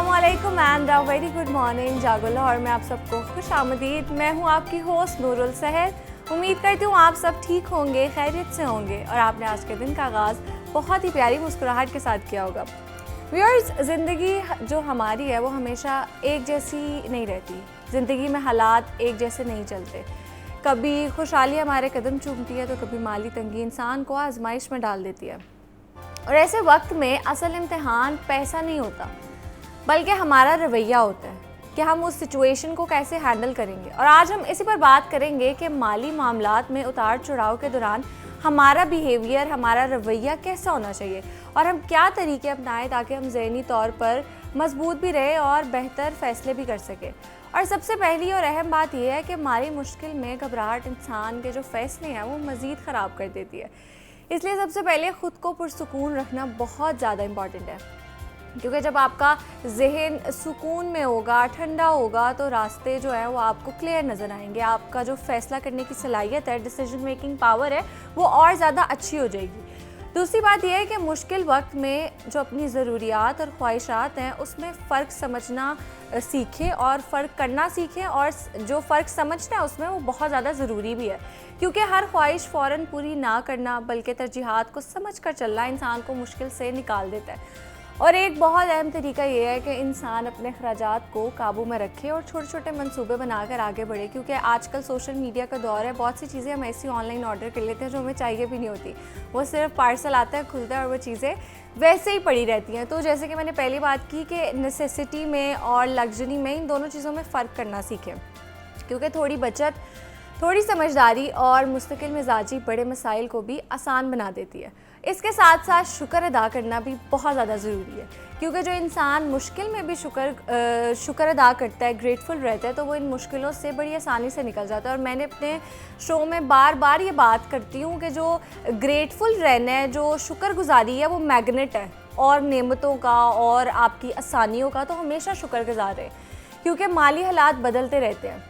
अस्सलामुअलैकुम and a very good morning जागो लाहौर में आप सबको खुश आमदीद। मैं हूँ आपकी होस्ट नूरुल सहर। उम्मीद करती हूँ आप सब ठीक होंगे, खैरियत से होंगे और आपने आज के दिन का आगाज़ बहुत ही प्यारी मुस्कुराहट के साथ किया होगा। व्यूअर्स, ज़िंदगी जो हमारी है वो हमेशा एक जैसी नहीं रहती। ज़िंदगी में हालात एक जैसे नहीं चलते। कभी खुशहाली हमारे कदम चूमती है तो कभी माली तंगी इंसान को आजमाइश में डाल देती है। और ऐसे वक्त में असल इम्तिहान पैसा नहीं होता बल्कि हमारा रवैया होता है कि हम उस सिचुएशन को कैसे हैंडल करेंगे। और आज हम इसी पर बात करेंगे कि माली मामलात में उतार चढ़ाव के दौरान हमारा बिहेवियर, हमारा रवैया कैसा होना चाहिए और हम क्या तरीके अपनाएं ताकि हम ज़हनी तौर पर मजबूत भी रहे और बेहतर फ़ैसले भी कर सकें। और सबसे पहली और अहम बात यह है कि माली मुश्किल में घबराहट इंसान के जो फ़ैसले हैं वो मज़ीद ख़राब कर देती है। इसलिए सबसे पहले ख़ुद को पुरसुकून रखना बहुत ज़्यादा इम्पॉर्टेंट है, क्योंकि जब आपका जहन सुकून में होगा, ठंडा होगा, तो रास्ते जो है वो आपको क्लियर नज़र आएंगे। आपका जो फ़ैसला करने की सलाहियत है, डिसीजन मेकिंग पावर है, वो और ज़्यादा अच्छी हो जाएगी। दूसरी बात यह है कि मुश्किल वक्त में जो अपनी ज़रूरियात और ख्वाहिशात हैं उसमें फ़र्क समझना सीखें और फ़र्क करना सीखें। और जो फ़र्क समझना है उसमें वो बहुत ज़्यादा ज़रूरी भी है, क्योंकि हर ख्वाहिश फ़ौरन पूरी ना करना बल्कि तरजीहात को समझ कर चलना इंसान को मुश्किल से निकाल देता है। और एक बहुत अहम तरीका ये है कि इंसान अपने अखराजात को काबू में रखे और छोटे छोटे मंसूबे बनाकर आगे बढ़े, क्योंकि आजकल सोशल मीडिया का दौर है। बहुत सी चीज़ें हम ऐसी ऑनलाइन ऑर्डर कर लेते हैं जो हमें चाहिए भी नहीं होती। वो सिर्फ पार्सल आता है, खुलता है और वो चीज़ें वैसे ही पड़ी रहती हैं। तो जैसे कि मैंने पहली बात की कि नेसेसिटी में और लग्जरी में, इन दोनों चीज़ों में फ़र्क करना सीखें, क्योंकि थोड़ी बचत, थोड़ी समझदारी और मुस्तकिल मिजाजी बड़े मसाइल को भी आसान बना देती है। इसके साथ साथ शुक्र अदा करना भी बहुत ज़्यादा ज़रूरी है, क्योंकि जो इंसान मुश्किल में भी शुक्र अदा करता है, ग्रेटफुल रहता है, तो वो इन मुश्किलों से बड़ी आसानी से निकल जाता है। और मैंने अपने शो में बार बार ये बात करती हूँ कि जो ग्रेटफुल रहना है, जो शुक्रगुजारी है, वो मैग्नेट है और नेमतों का और आपकी आसानियों का। तो हमेशा शुक्रगुजार है, क्योंकि माली हालात बदलते रहते हैं,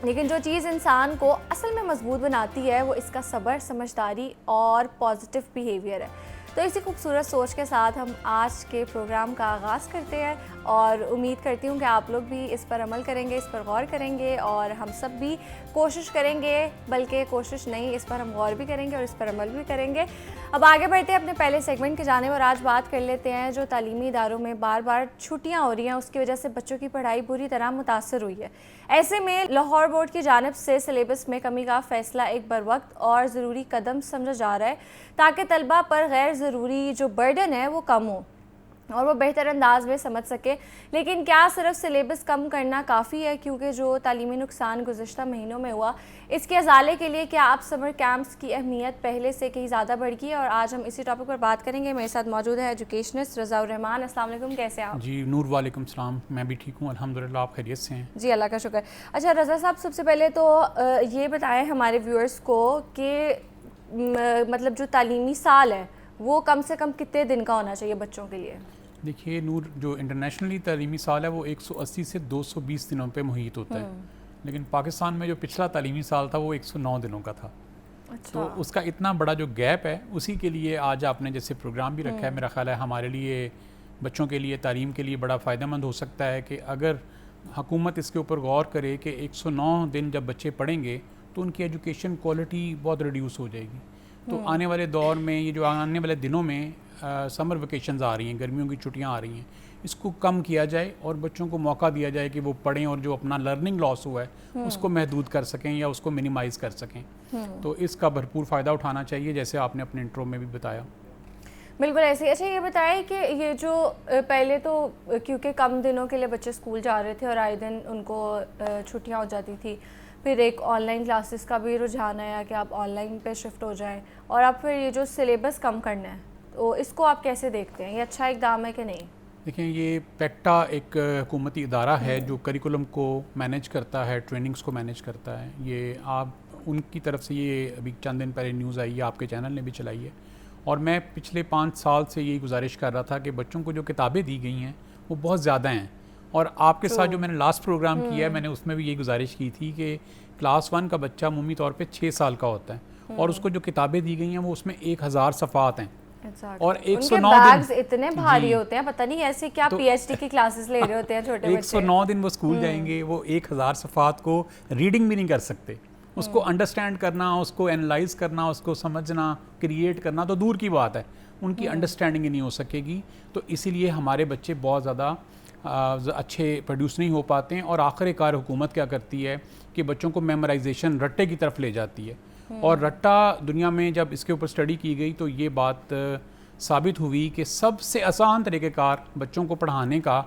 लेकिन जो चीज़ इंसान को असल में मजबूत बनाती है वो इसका सब्र, समझदारी और पॉजिटिव बिहेवियर है। तो इसी खूबसूरत सोच के साथ हम आज के प्रोग्राम का आगाज़ करते हैं और उम्मीद करती हूँ कि आप लोग भी इस पर अमल करेंगे, इस पर गौर करेंगे और हम सब भी कोशिश करेंगे, बल्कि कोशिश नहीं, इस पर हम गौर भी करेंगे और इस पर अमल भी करेंगे। अब आगे बढ़ते हैं अपने पहले सेगमेंट के जाने और आज बात कर लेते हैं जो तालीमी इदारों में बार बार छुट्टियाँ हो रही हैं, उसकी वजह से बच्चों की पढ़ाई बुरी तरह मुतासर हुई है। ऐसे में लाहौर बोर्ड की जानिब से सिलेबस में कमी का फ़ैसला एक बरवक्त और ज़रूरी कदम समझा जा रहा है, ताकि तलबा पर गैर ज़रूरी जो बर्डन है वो कम हो और वो बेहतर अंदाज में समझ सके। लेकिन क्या सिर्फ सिलेबस कम करना काफ़ी है? क्योंकि जो तालीमी नुकसान गुज़श्ता महीनों में हुआ, इसके अजाले के लिए क्या आप समर कैंप्स की अहमियत पहले से कहीं ज़्यादा बढ़ गई है? और आज हम इसी टॉपिक पर बात करेंगे। मेरे साथ मौजूद है एजुकेशनिस्ट रज़ाउर रहमान। अस्सलाम वालेकुम, कैसे हैं आप? जी नूर, वालेकुम सलाम। मैं भी ठीक हूँ अल्हम्दुलिल्लाह, आप खैरियत से हैं? जी अल्लाह का शुक्र। अच्छा रज़ा साहब, सबसे पहले तो ये बताएं हमारे व्यूअर्स को कि मतलब जो तालीमी साल है वो कम से कम कितने दिन का होना चाहिए बच्चों के लिए? देखिए नूर, जो इंटरनेशनली तालीमी साल है वो 180 से 220 दिनों पे मुहित होता है, लेकिन पाकिस्तान में जो पिछला तालीमी साल था वो 109 दिनों का था। अच्छा। तो उसका इतना बड़ा जो गैप है, उसी के लिए आज आपने जैसे प्रोग्राम भी रखा है, मेरा ख्याल है हमारे लिए, बच्चों के लिए, तालीम के लिए बड़ा फ़ायदेमंद हो सकता है कि अगर हुकूमत इसके ऊपर गौर करे कि 109 दिन जब बच्चे पढ़ेंगे तो उनकी एजुकेशन क्वालिटी बहुत रिड्यूस हो जाएगी। तो आने वाले दौर में, ये जो आने वाले दिनों में समर वेकेशंस आ रही हैं, गर्मियों की छुट्टियां आ रही हैं, इसको कम किया जाए और बच्चों को मौका दिया जाए कि वो पढ़ें और जो अपना लर्निंग लॉस हुआ है उसको महदूद कर सकें या उसको मिनिमाइज़ कर सकें। तो इसका भरपूर फ़ायदा उठाना चाहिए, जैसे आपने अपने इंट्रो में भी बताया। बिल्कुल ऐसे ही। अच्छा ये बताएं कि ये जो पहले तो क्योंकि कम दिनों के लिए बच्चे स्कूल जा रहे थे और आए दिन उनको छुट्टियां हो जाती थी, फिर एक ऑनलाइन क्लासेस का भी रुझान आया कि आप ऑनलाइन पे शिफ्ट हो जाएं, और अब फिर ये जो सिलेबस कम करना है, तो इसको आप कैसे देखते हैं? ये अच्छा इक़दाम है कि नहीं? देखें, ये पेक्टा एक हुकूमती इदारा है जो करिकुलम को मैनेज करता है, ट्रेनिंग्स को मैनेज करता है। ये आप उनकी तरफ से, ये अभी चंद दिन पहले न्यूज़ आई है, आपके चैनल ने भी चलाई है, और मैं पिछले 5 साल से यही गुजारिश कर रहा था कि बच्चों को जो किताबें दी गई हैं वो बहुत ज़्यादा हैं। और आपके साथ जो मैंने लास्ट प्रोग्राम किया है, मैंने उसमें भी यही गुजारिश की थी कि क्लास 1 का बच्चा अमूमी तौर पे 6 साल का होता है और उसको जो किताबें दी गई हैं वो उसमें 1000 सफ़ात हैं। Exactly. और उनके 109 बैग्स दिन इतने भारी जी, होते हैं, पता नहीं ऐसे क्या तो पीएचडी की क्लासेस ले रहे होते हैं छोटे बच्चे। 109 दिन वो स्कूल जाएंगे, वो 1000 सफ़ात को रीडिंग भी नहीं कर सकते। उसको अंडरस्टैंड करना, उसको एनालाइज करना, उसको समझना, क्रिएट करना तो दूर की बात है, उनकी अंडरस्टैंडिंग ही नहीं हो सकेगी। तो इसीलिए हमारे बच्चे बहुत ज़्यादा अच्छे प्रोड्यूस नहीं हो पाते हैं। और आखिरकार हुकूमत क्या करती है कि बच्चों को मेमोराइजेशन रट्टे की तरफ ले जाती है। और रट्टा दुनिया में जब इसके ऊपर स्टडी की गई तो ये बात साबित हुई कि सबसे आसान तरीक़ेकार बच्चों को पढ़ाने का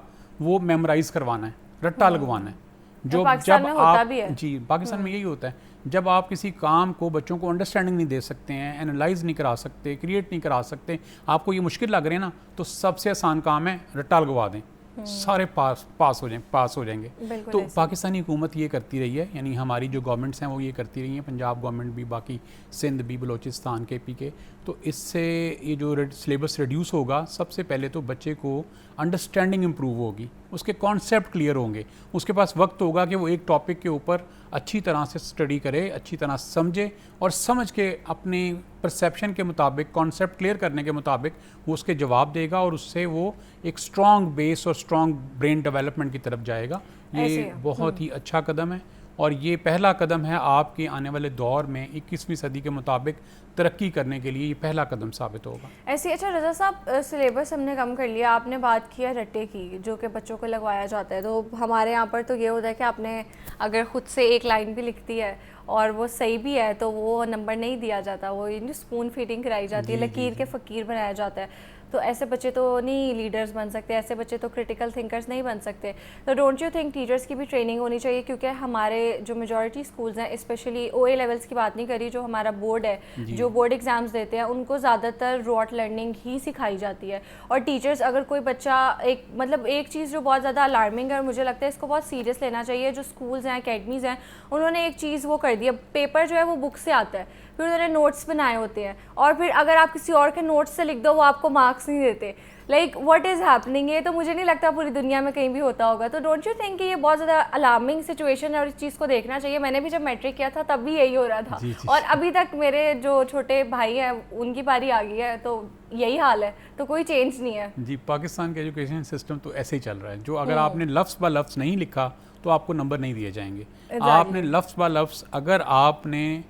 वो मेमोराइज़ करवाना है, रट्टा लगवाना है। जो पाकिस्तान जब में होता आप भी है। जी पाकिस्तान में यही होता है, जब आप किसी काम को बच्चों को अंडरस्टैंडिंग नहीं दे सकते हैं, एनालाइज नहीं करा सकते, क्रिएट नहीं करा सकते, आपको ये मुश्किल लग रहे हैं ना, तो सबसे आसान काम है रट्टा लगवा दें, सारे पास हो जाएंगे। तो पाकिस्तानी हुकूमत ये करती रही है, यानी हमारी जो गवर्नमेंट्स हैं वो ये करती रही हैं, पंजाब गवर्नमेंट भी, बाकी सिंध भी, बलूचिस्तान के पी के। तो इससे ये जो सिलेबस रिड्यूस होगा, सबसे पहले तो बच्चे को अंडरस्टैंडिंग इम्प्रूव होगी, उसके कॉन्सेप्ट क्लियर होंगे, उसके पास वक्त होगा कि वो एक टॉपिक के ऊपर अच्छी तरह से स्टडी करे, अच्छी तरह समझे और समझ के अपने परसेप्शन के मुताबिक, कॉन्सेप्ट क्लियर करने के मुताबिक वो उसके जवाब देगा और उससे वो एक स्ट्रॉन्ग बेस और स्ट्रॉन्ग ब्रेन डेवलपमेंट की तरफ जाएगा। ये बहुत ही अच्छा कदम है और ये पहला कदम है आपके आने वाले दौर में 21वीं सदी के मुताबिक तरक्की करने के लिए, ये पहला कदम साबित होगा। ऐसे अच्छा रज़ा साहब, सिलेबस हमने कम कर लिया, आपने बात किया रट्टे की जो कि बच्चों को लगवाया जाता है। तो हमारे यहाँ पर तो ये होता है कि आपने अगर ख़ुद से एक लाइन भी लिखती है और वो सही भी है तो वो नंबर नहीं दिया जाता, वो स्पून फीडिंग कराई जाती है, लकीर के फ़कीर बनाया जाता है। तो ऐसे बच्चे तो नहीं लीडर्स बन सकते, ऐसे बच्चे तो क्रिटिकल थिंकर्स नहीं बन सकते। तो डोंट यू थिंक टीचर्स की भी ट्रेनिंग होनी चाहिए? क्योंकि हमारे जो मेजॉरिटी स्कूल्स हैं, स्पेशली OA लेवल्स की बात नहीं करी, जो हमारा बोर्ड है, जो बोर्ड एग्जाम्स देते हैं, उनको ज़्यादातर रॉट लर्निंग ही सिखाई जाती है। और टीचर्स, अगर कोई बच्चा एक चीज़ जो बहुत ज़्यादा अलार्मिंग है और मुझे लगता है इसको बहुत सीरियस लेना चाहिए, जो स्कूल्स हैं, अकेडमीज़ हैं, उन्होंने एक चीज़ वो कर दी है, पेपर जो है वो बुक से आता है, फिर उन्होंने नोट्स बनाए होते हैं और फिर अगर आप किसी और के नोट्स से लिख दो वो आपको मार्क्स नहीं देते। Like what is happening? ये तो मुझे नहीं लगता पूरी दुनिया में कहीं भी होता होगा। तो डोंट यू थिंक कि ये बहुत ज़्यादा अलार्मिंग सिचुएशन है और इस चीज़ को देखना चाहिए? मैंने भी जब मैट्रिक किया था तब भी यही हो रहा था जी। और अभी तक मेरे जो छोटे भाई हैं उनकी बारी आ गई है, तो यही हाल है, तो कोई चेंज नहीं है। जी, पाकिस्तान का एजुकेशन सिस्टम तो ऐसे ही चल रहा है, जो अगर आपने लफ्ज़ ब लफ्ज़ नहीं लिखा तो आपको नंबर नहीं दिए जाएंगे। आपने लफ्ज़ ब लफ्ज़, अगर आपने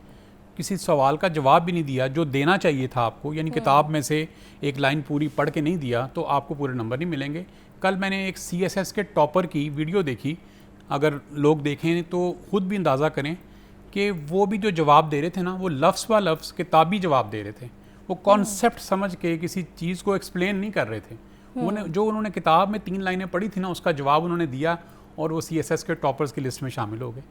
किसी सवाल का जवाब भी नहीं दिया जो देना चाहिए था आपको, यानी किताब में से एक लाइन पूरी पढ़ के नहीं दिया, तो आपको पूरे नंबर नहीं मिलेंगे। कल मैंने एक CSS के टॉपर की वीडियो देखी, अगर लोग देखें तो ख़ुद भी अंदाज़ा करें कि वो भी जो जवाब दे रहे थे ना, वो लफ्ज़ ब लफ्ज़ किताबी जवाब दे रहे थे। वो कॉन्सेप्ट समझ के किसी चीज़ को एक्सप्लेन नहीं कर रहे थे। उन्होंने किताब में 3 लाइनें पढ़ी थी ना, उसका जवाब उन्होंने दिया और वो CSS के टॉपर्स की लिस्ट में शामिल हो गए।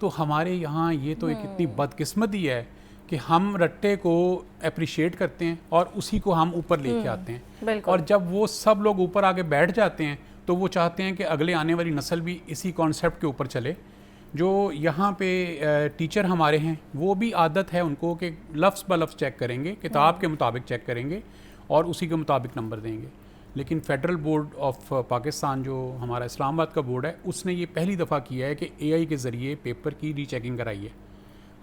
तो हमारे यहाँ ये तो एक इतनी बदकिस्मती है कि हम रट्टे को अप्रिशिएट करते हैं और उसी को हम ऊपर लेके आते हैं, और जब वो सब लोग ऊपर आके बैठ जाते हैं तो वो चाहते हैं कि अगले आने वाली नस्ल भी इसी कॉन्सेप्ट के ऊपर चले। जो यहाँ पे टीचर हमारे हैं वो भी आदत है उनको कि लफ्ज़ ब लफ्ज़ चेक करेंगे, किताब के मुताबिक चेक करेंगे और उसी के मुताबिक नंबर देंगे। लेकिन फेडरल बोर्ड ऑफ पाकिस्तान, जो हमारा इस्लामाबाद का बोर्ड है, उसने ये पहली दफ़ा किया है कि AI के ज़रिए पेपर की रीचेकिंग कराई है।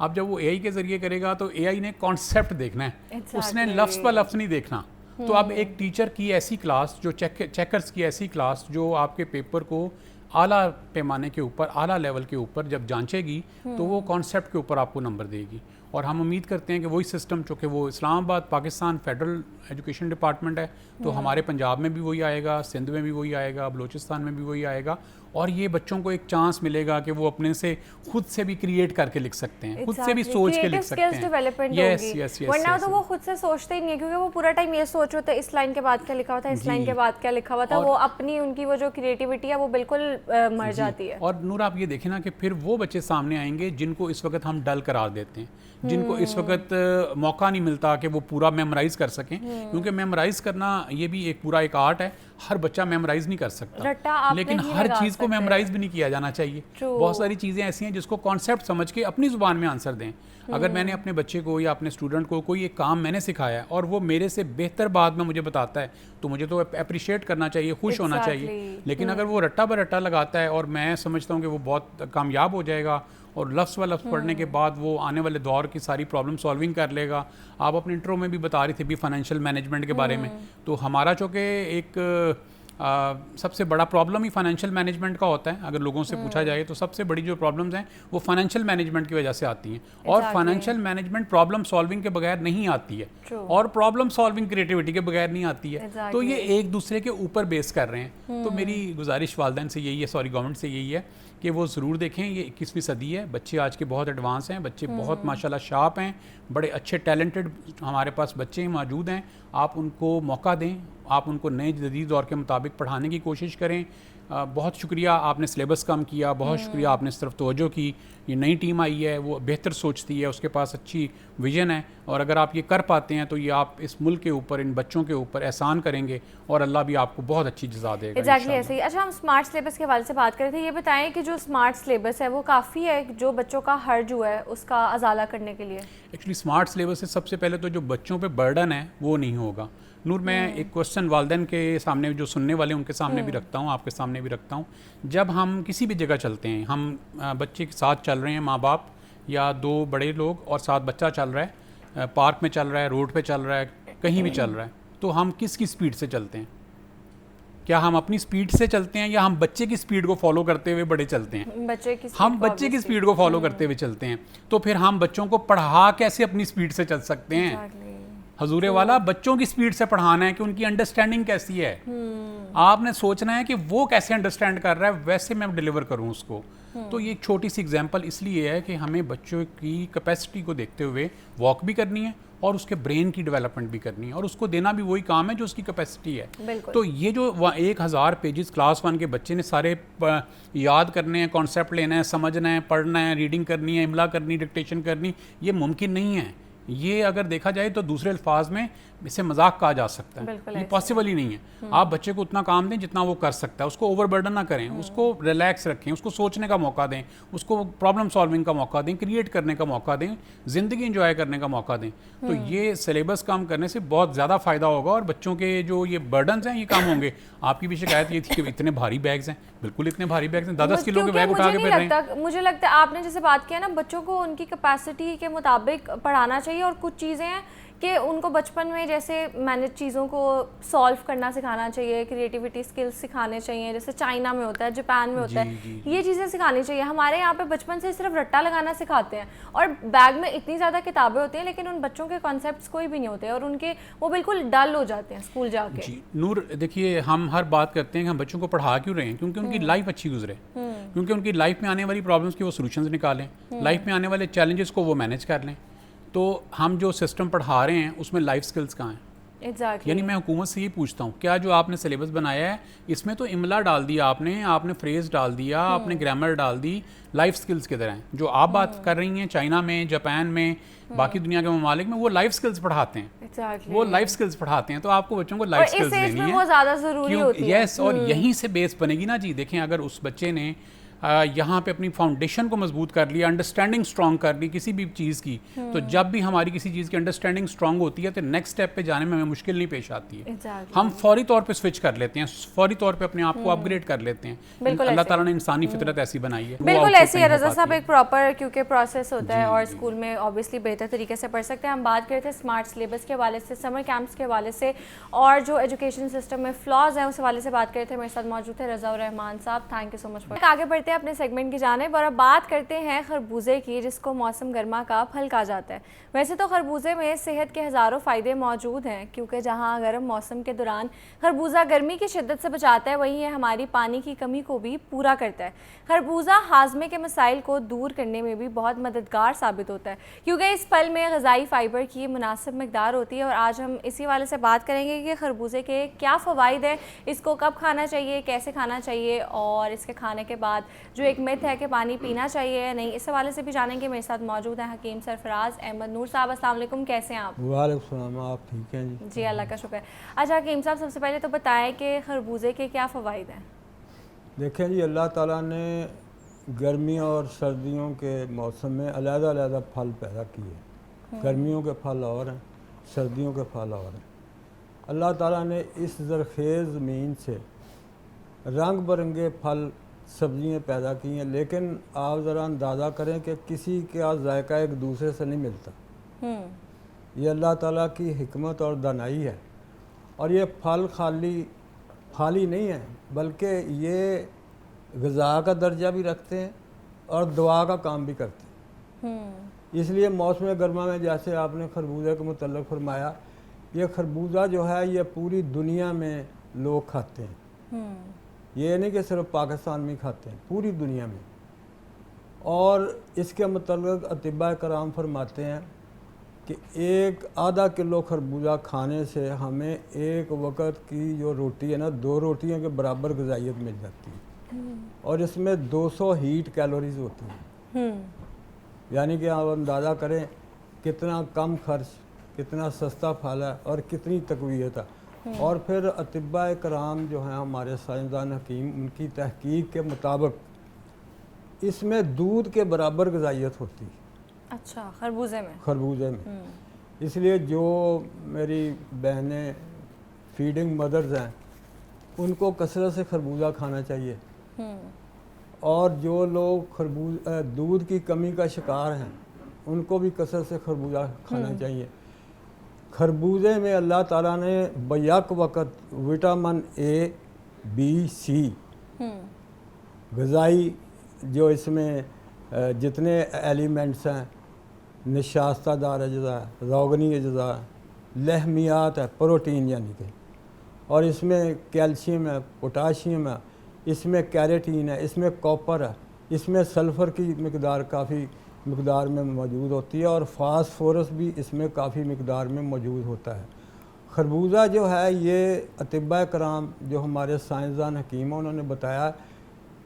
अब जब वो AI के ज़रिए करेगा तो AI ने कॉन्सेप्ट देखना है, उसने लफ्ज़ ब लफ्ज़ नहीं देखना। तो अब एक टीचर की ऐसी क्लास, जो चेकर्स की ऐसी क्लास जो आपके पेपर को आला पैमाने के ऊपर, आला लेवल के ऊपर जब जांचेगी तो वो कॉन्सेप्ट के ऊपर आपको नंबर देगी। और हम उम्मीद करते हैं कि वही सिस्टम, चूँकि वो Islamabad Pakistan federal education department है, तो हमारे पंजाब में भी वही आएगा, सिंध में भी वही आएगा, बलूचिस्तान में भी वही आएगा, और ये बच्चों को एक चांस मिलेगा कि वो अपने से खुद से भी क्रिएट करके लिख सकते हैं, खुद से भी सोच के लिख सकते हैं। यस, वरना तो वो खुद से सोचते ही नहीं है, क्योंकि वो पूरा टाइम ये सोच रहे थे इस लाइन के बाद क्या लिखा हुआ था, इस लाइन के बाद क्या लिखा हुआ था, वो अपनी उनकी वो जो क्रिएटिविटी है वो बिल्कुल मर जाती है। और नूर, आप ये देखें ना कि फिर वो बच्चे सामने आएंगे जिनको इस वक्त हम डल करार देते हैं, जिनको इस वक्त मौका नहीं मिलता कि वो पूरा मेमोराइज कर सकें, क्योंकि मेमोराइज करना ये भी एक पूरा एक आर्ट है। हर बच्चा मेमोराइज नहीं कर सकता, लेकिन हर चीज़ को मेमोराइज भी नहीं किया जाना चाहिए। बहुत सारी चीज़ें ऐसी हैं जिसको कॉन्सेप्ट समझ के अपनी ज़ुबान में आंसर दें। अगर मैंने अपने बच्चे को या अपने स्टूडेंट को कोई एक काम मैंने सिखाया है और वो मेरे से बेहतर बाद में मुझे बताता है, तो मुझे तो अप्रिशिएट करना चाहिए, खुश होना चाहिए। लेकिन अगर वो रट्टा ब रट्टा लगाता है और मैं समझता हूँ कि वो बहुत कामयाब हो जाएगा और लफ्ज़ व लफ्ज़ पढ़ने के बाद वो आने वाले दौर की सारी प्रॉब्लम सॉल्विंग कर लेगा। आप अपने इंट्रो में भी बता रही थे भी फाइनेंशियल मैनेजमेंट के बारे में, तो हमारा चूँकि एक सबसे बड़ा प्रॉब्लम ही फाइनेंशियल मैनेजमेंट का होता है। अगर लोगों से पूछा जाए तो सबसे बड़ी जो प्रॉब्लम्स हैं वो फाइनेंशियल मैनेजमेंट की वजह से आती हैं, और फाइनेंशियल मैनेजमेंट प्रॉब्लम सॉल्विंग के बगैर नहीं आती है, और प्रॉब्लम सॉल्विंग क्रिएटिविटी के बगैर नहीं आती है। तो ये एक दूसरे के ऊपर बेस कर रहे हैं। तो मेरी गुजारिश वालिदैन से यही है, सॉरी गवर्नमेंट से यही है कि वो ज़रूर देखें, ये 21वीं सदी है, बच्चे आज के बहुत एडवांस हैं, बच्चे बहुत माशाल्लाह शार्प हैं, बड़े अच्छे टैलेंटेड हमारे पास बच्चे मौजूद हैं। आप उनको मौका दें, आप उनको नए जदीद दौर के मुताबिक पढ़ाने की कोशिश करें। बहुत शुक्रिया आपने सिलेबस कम किया, बहुत शुक्रिया आपने इस तरफ तवज्जो की। ये नई टीम आई है, वो बेहतर सोचती है, उसके पास अच्छी विजन है, और अगर आप ये कर पाते हैं तो ये आप इस मुल्क के ऊपर, इन बच्चों के ऊपर एहसान करेंगे और अल्लाह भी आपको बहुत अच्छी जज़ा देगा। एग्जैक्टली ऐसे ही। अच्छा, हम स्मार्ट सिलेबस के हवाले से बात कर रहे थे, ये बताएं कि जो स्मार्ट सिलेबस है वो काफ़ी है जो बच्चों का हर्ज हुआ है उसका अजाला करने के लिए? एक्चुअली स्मार्ट सिलेबस से सबसे पहले तो जो बच्चों पे बर्डन है वो नहीं होगा। नूर, मैं एक क्वेश्चन वालिदैन के सामने, जो सुनने वाले उनके सामने भी रखता हूँ, आपके सामने भी रखता हूँ। जब हम किसी भी जगह चलते हैं, हम बच्चे के साथ चल रहे हैं, माँ बाप या दो बड़े लोग और साथ बच्चा चल रहा है, पार्क में चल रहा है, रोड पे चल रहा है, कहीं भी चल रहा है, तो हम किसकी स्पीड से चलते हैं? क्या हम अपनी स्पीड से चलते हैं या हम बच्चे की स्पीड को फॉलो करते हुए बड़े चलते हैं? हम बच्चे की स्पीड को फॉलो करते हुए चलते हैं। तो फिर हम बच्चों को पढ़ा कैसे अपनी स्पीड से चल सकते हैं? हजूरे वाला बच्चों की स्पीड से पढ़ाना है कि उनकी अंडरस्टैंडिंग कैसी है। आपने सोचना है कि वो कैसे अंडरस्टैंड कर रहा है, वैसे मैं डिलीवर करूं उसको। तो ये एक छोटी सी एग्जांपल इसलिए है कि हमें बच्चों की कैपेसिटी को देखते हुए वॉक भी करनी है और उसके ब्रेन की डेवलपमेंट भी करनी है, और उसको देना भी वही काम है जो उसकी कैपेसिटी है। तो ये जो 1000 पेजेस क्लास 1 के बच्चे ने सारे याद करने हैं, कॉन्सेप्ट लेना है, समझना है, पढ़ना है, रीडिंग करनी है, इमला करनी, डिक्टेशन करनी, ये मुमकिन नहीं है। ये अगर देखा जाए तो दूसरे अल्फाज में इसे मजाक कहा जा सकता है, ये पॉसिबल ही नहीं है। आप बच्चे को उतना काम दें जितना वो कर सकता है, उसको ओवरबर्डन ना करें, उसको रिलैक्स रखें, उसको सोचने का मौका दें, उसको प्रॉब्लम सॉल्विंग का मौका दें, क्रिएट करने का मौका दें, ज़िंदगी इंजॉय करने का मौका दें। तो ये सिलेबस कम करने से बहुत ज़्यादा फ़ायदा होगा और बच्चों के जो ये बर्डन्स हैं ये कम होंगे। आपकी भी शिकायत ये थी कि इतने भारी बैग्स हैं, बिल्कुल इतने भारी बैग्स हैं, 10 किलो के बैग उठा के फिर रहे हैं। मुझे लगता है आपने जैसे बात किया ना, बच्चों को उनकी कैपेसिटी के मुताबिक पढ़ाना चाहिए, और कुछ चीज़ें हैं कि उनको बचपन में जैसे मैनेज चीज़ों को सॉल्व करना सिखाना चाहिए, क्रिएटिविटी स्किल्स सिखाने चाहिए, जैसे चाइना में होता है, जापान में होता है, ये चीज़ें सिखानी चाहिए। हमारे यहाँ पे बचपन से सिर्फ रट्टा लगाना सिखाते हैं, और बैग में इतनी ज़्यादा किताबें होती हैं लेकिन उन बच्चों के कॉन्सेप्ट्स कोई भी नहीं होते, और उनके वो बिल्कुल डल हो जाते हैं स्कूल जाके। जी नूर, देखिए हम हर बात करते हैं कि हम बच्चों को पढ़ा क्यों रहे हैं, क्योंकि उनकी लाइफ अच्छी गुजरे, क्योंकि उनकी लाइफ में आने वाली प्रॉब्लम्स की वो सोल्यूशंस निकालें, लाइफ में आने वाले चैलेंजेस को वो मैनेज कर लें। तो हम जो सिस्टम पढ़ा रहे हैं उसमें लाइफ स्किल्स कहाँ हैं? यानी मैं हुकूमत से ये पूछता हूँ, क्या जो आपने सिलेबस बनाया है इसमें तो इमला डाल दिया आपने फ्रेज डाल दिया, आपने ग्रामर डाल दी, लाइफ स्किल्स किधर हैं? जो आप बात कर रही हैं चाइना में, जापान में, बाकी दुनिया के ममालिक में वो लाइफ स्किल्स पढ़ाते हैं, वो लाइफ स्किल्स पढ़ाते हैं। तो आपको बच्चों को लाइफ स्किल्स देनी है, वो ज़्यादा ज़रूरी होती है। यस, और यहीं से बेस बनेगी ना जी। देखें, अगर उस बच्चे ने यहाँ पे अपनी फाउंडेशन को मजबूत कर लिया, अंडरस्टैंडिंग स्ट्रॉन्ग कर ली किसी भी चीज़ की, तो जब भी हमारी किसी चीज़ की अंडरस्टैंडिंग स्ट्रॉन्ग होती है तो नेक्स्ट स्टेप पे जाने में हमें मुश्किल नहीं पेश आती है। हम फौरी तौर पे स्विच कर लेते हैं, फौरी तौर पे अपने आप को अपग्रेड कर लेते हैं। अल्लाह ताला ने इंसानी फितरत ऐसी बनाई है। बिल्कुल ऐसी है रज़ा साहब, एक प्रॉपर क्योंकि प्रोसेस होता है और स्कूल में ऑब्वियसली बेहतर तरीके से पढ़ सकते हैं। हम बात कर रहे थे स्मार्ट सिलेबस के हवाले से, समर कैंप्स के हवाले से, और जो एजुकेशन सिस्टम में फ्लॉज हैं उस हवाले से बात कर रहे थे। मेरे साथ मौजूद थे रज़ा रहमान साहब, थैंक यू सो मच। आगे बढ़ते हैं अपने सेगमेंट की जानिब और अब बात करते हैं खरबूजे की, जिसको मौसम गर्मा का फल कहा जाता है। वैसे तो खरबूजे में सेहत के हज़ारों फ़ायदे मौजूद हैं, क्योंकि जहां गर्म मौसम के दौरान खरबूजा गर्मी की शिद्दत से बचाता है, वहीं यह हमारी पानी की कमी को भी पूरा करता है। खरबूजा हाजमे के मसाइल को दूर करने में भी बहुत मददगार साबित होता है, क्योंकि इस फल में ग़िज़ाई फ़ाइबर की मुनासिब मकदार होती है। और आज हम इसी वाले से बात करेंगे कि खरबूजे के क्या फ़वाइद हैं, इसको कब खाना चाहिए, कैसे खाना चाहिए, और इसके खाने के बाद जो एक मिथ है कि पानी पीना चाहिए या नहीं, इस हवाले से भी जानेंगे। मेरे साथ मौजूद हैं हकीम सरफराज अहमद नूर साहब। अस्सलाम वालेकुम, कैसे हैं आप? वालेकुम सलाम, आप ठीक हैं जी? जी अल्लाह का शुक्र। अच्छा हकीम साहब, सबसे पहले तो बताएं कि खरबूजे के क्या फ़वाइद हैं? देखें जी, अल्लाह ताला ने गर्मियों और सर्दियों के मौसम में अलग-अलग फल पैदा किए। गर्मियों के फल और हैं, सर्दियों के फल और हैं। अल्लाह ताला ने इस ज़रख़ेज़ ज़मीन से रंग बिरंगे फल सब्जियां पैदा की हैं, लेकिन आप ज़रा अंदाज़ा करें कि किसी का जायका एक दूसरे से नहीं मिलता। ये अल्लाह ताला की हिकमत और दानाई है। और ये फल खाली नहीं है, बल्कि ये ग़िज़ा का दर्जा भी रखते हैं और दुआ का काम भी करते हैं। इसलिए मौसम गर्मा में जैसे आपने खरबूजे के मुतल्लिक़ फरमाया, ये खरबूजा जो है ये पूरी दुनिया में लोग खाते हैं। ये नहीं कि सिर्फ पाकिस्तान में खाते हैं, पूरी दुनिया में। और इसके मुतल्लिक़ अतिबा कराम फरमाते हैं कि एक आधा किलो खरबूजा खाने से हमें एक वक्त की जो रोटी है ना, 2 रोटियों के बराबर ग़िज़ाइयत मिल जाती है। और इसमें 200 हीट कैलोरीज होती हैं। यानी कि आप अंदाज़ा करें कितना कम खर्च, कितना सस्ता फल है और कितनी तक़वियत है। और फिर अतिबा कराम जो हैं हमारे साइंसदान हकीम, उनकी तहकीक के मुताबिक इसमें दूध के बराबर ग़िज़ाइयत होती है। अच्छा, खरबूजे में। इसलिए जो मेरी बहनें फीडिंग मदर्स हैं उनको कसरत से खरबूजा खाना चाहिए। और जो लोग दूध की कमी का शिकार हैं उनको भी कसरत से खरबूजा खाना चाहिए। खरबूजे में अल्लाह ताला ने बैक वक़्त विटामिन ए, बी, सी ग़िज़ाई जो इसमें जितने एलिमेंट्स हैं, निशास्तादार अज़ा, रोगनी अज़ा, लहमियात है, प्रोटीन यानी कि, और इसमें कैल्शियम है, पोटाशियम है, इसमें कैरेटीन है, इसमें कॉपर है, इसमें सल्फ़र की मिकदार काफ़ी मिकदार में मौजूद होती है और फास्फोरस भी इसमें काफ़ी मिकदार में मौजूद होता है। खरबूजा जो है ये अतिबा कराम जो हमारे साइंसदान हकीम हैं उन्होंने बताया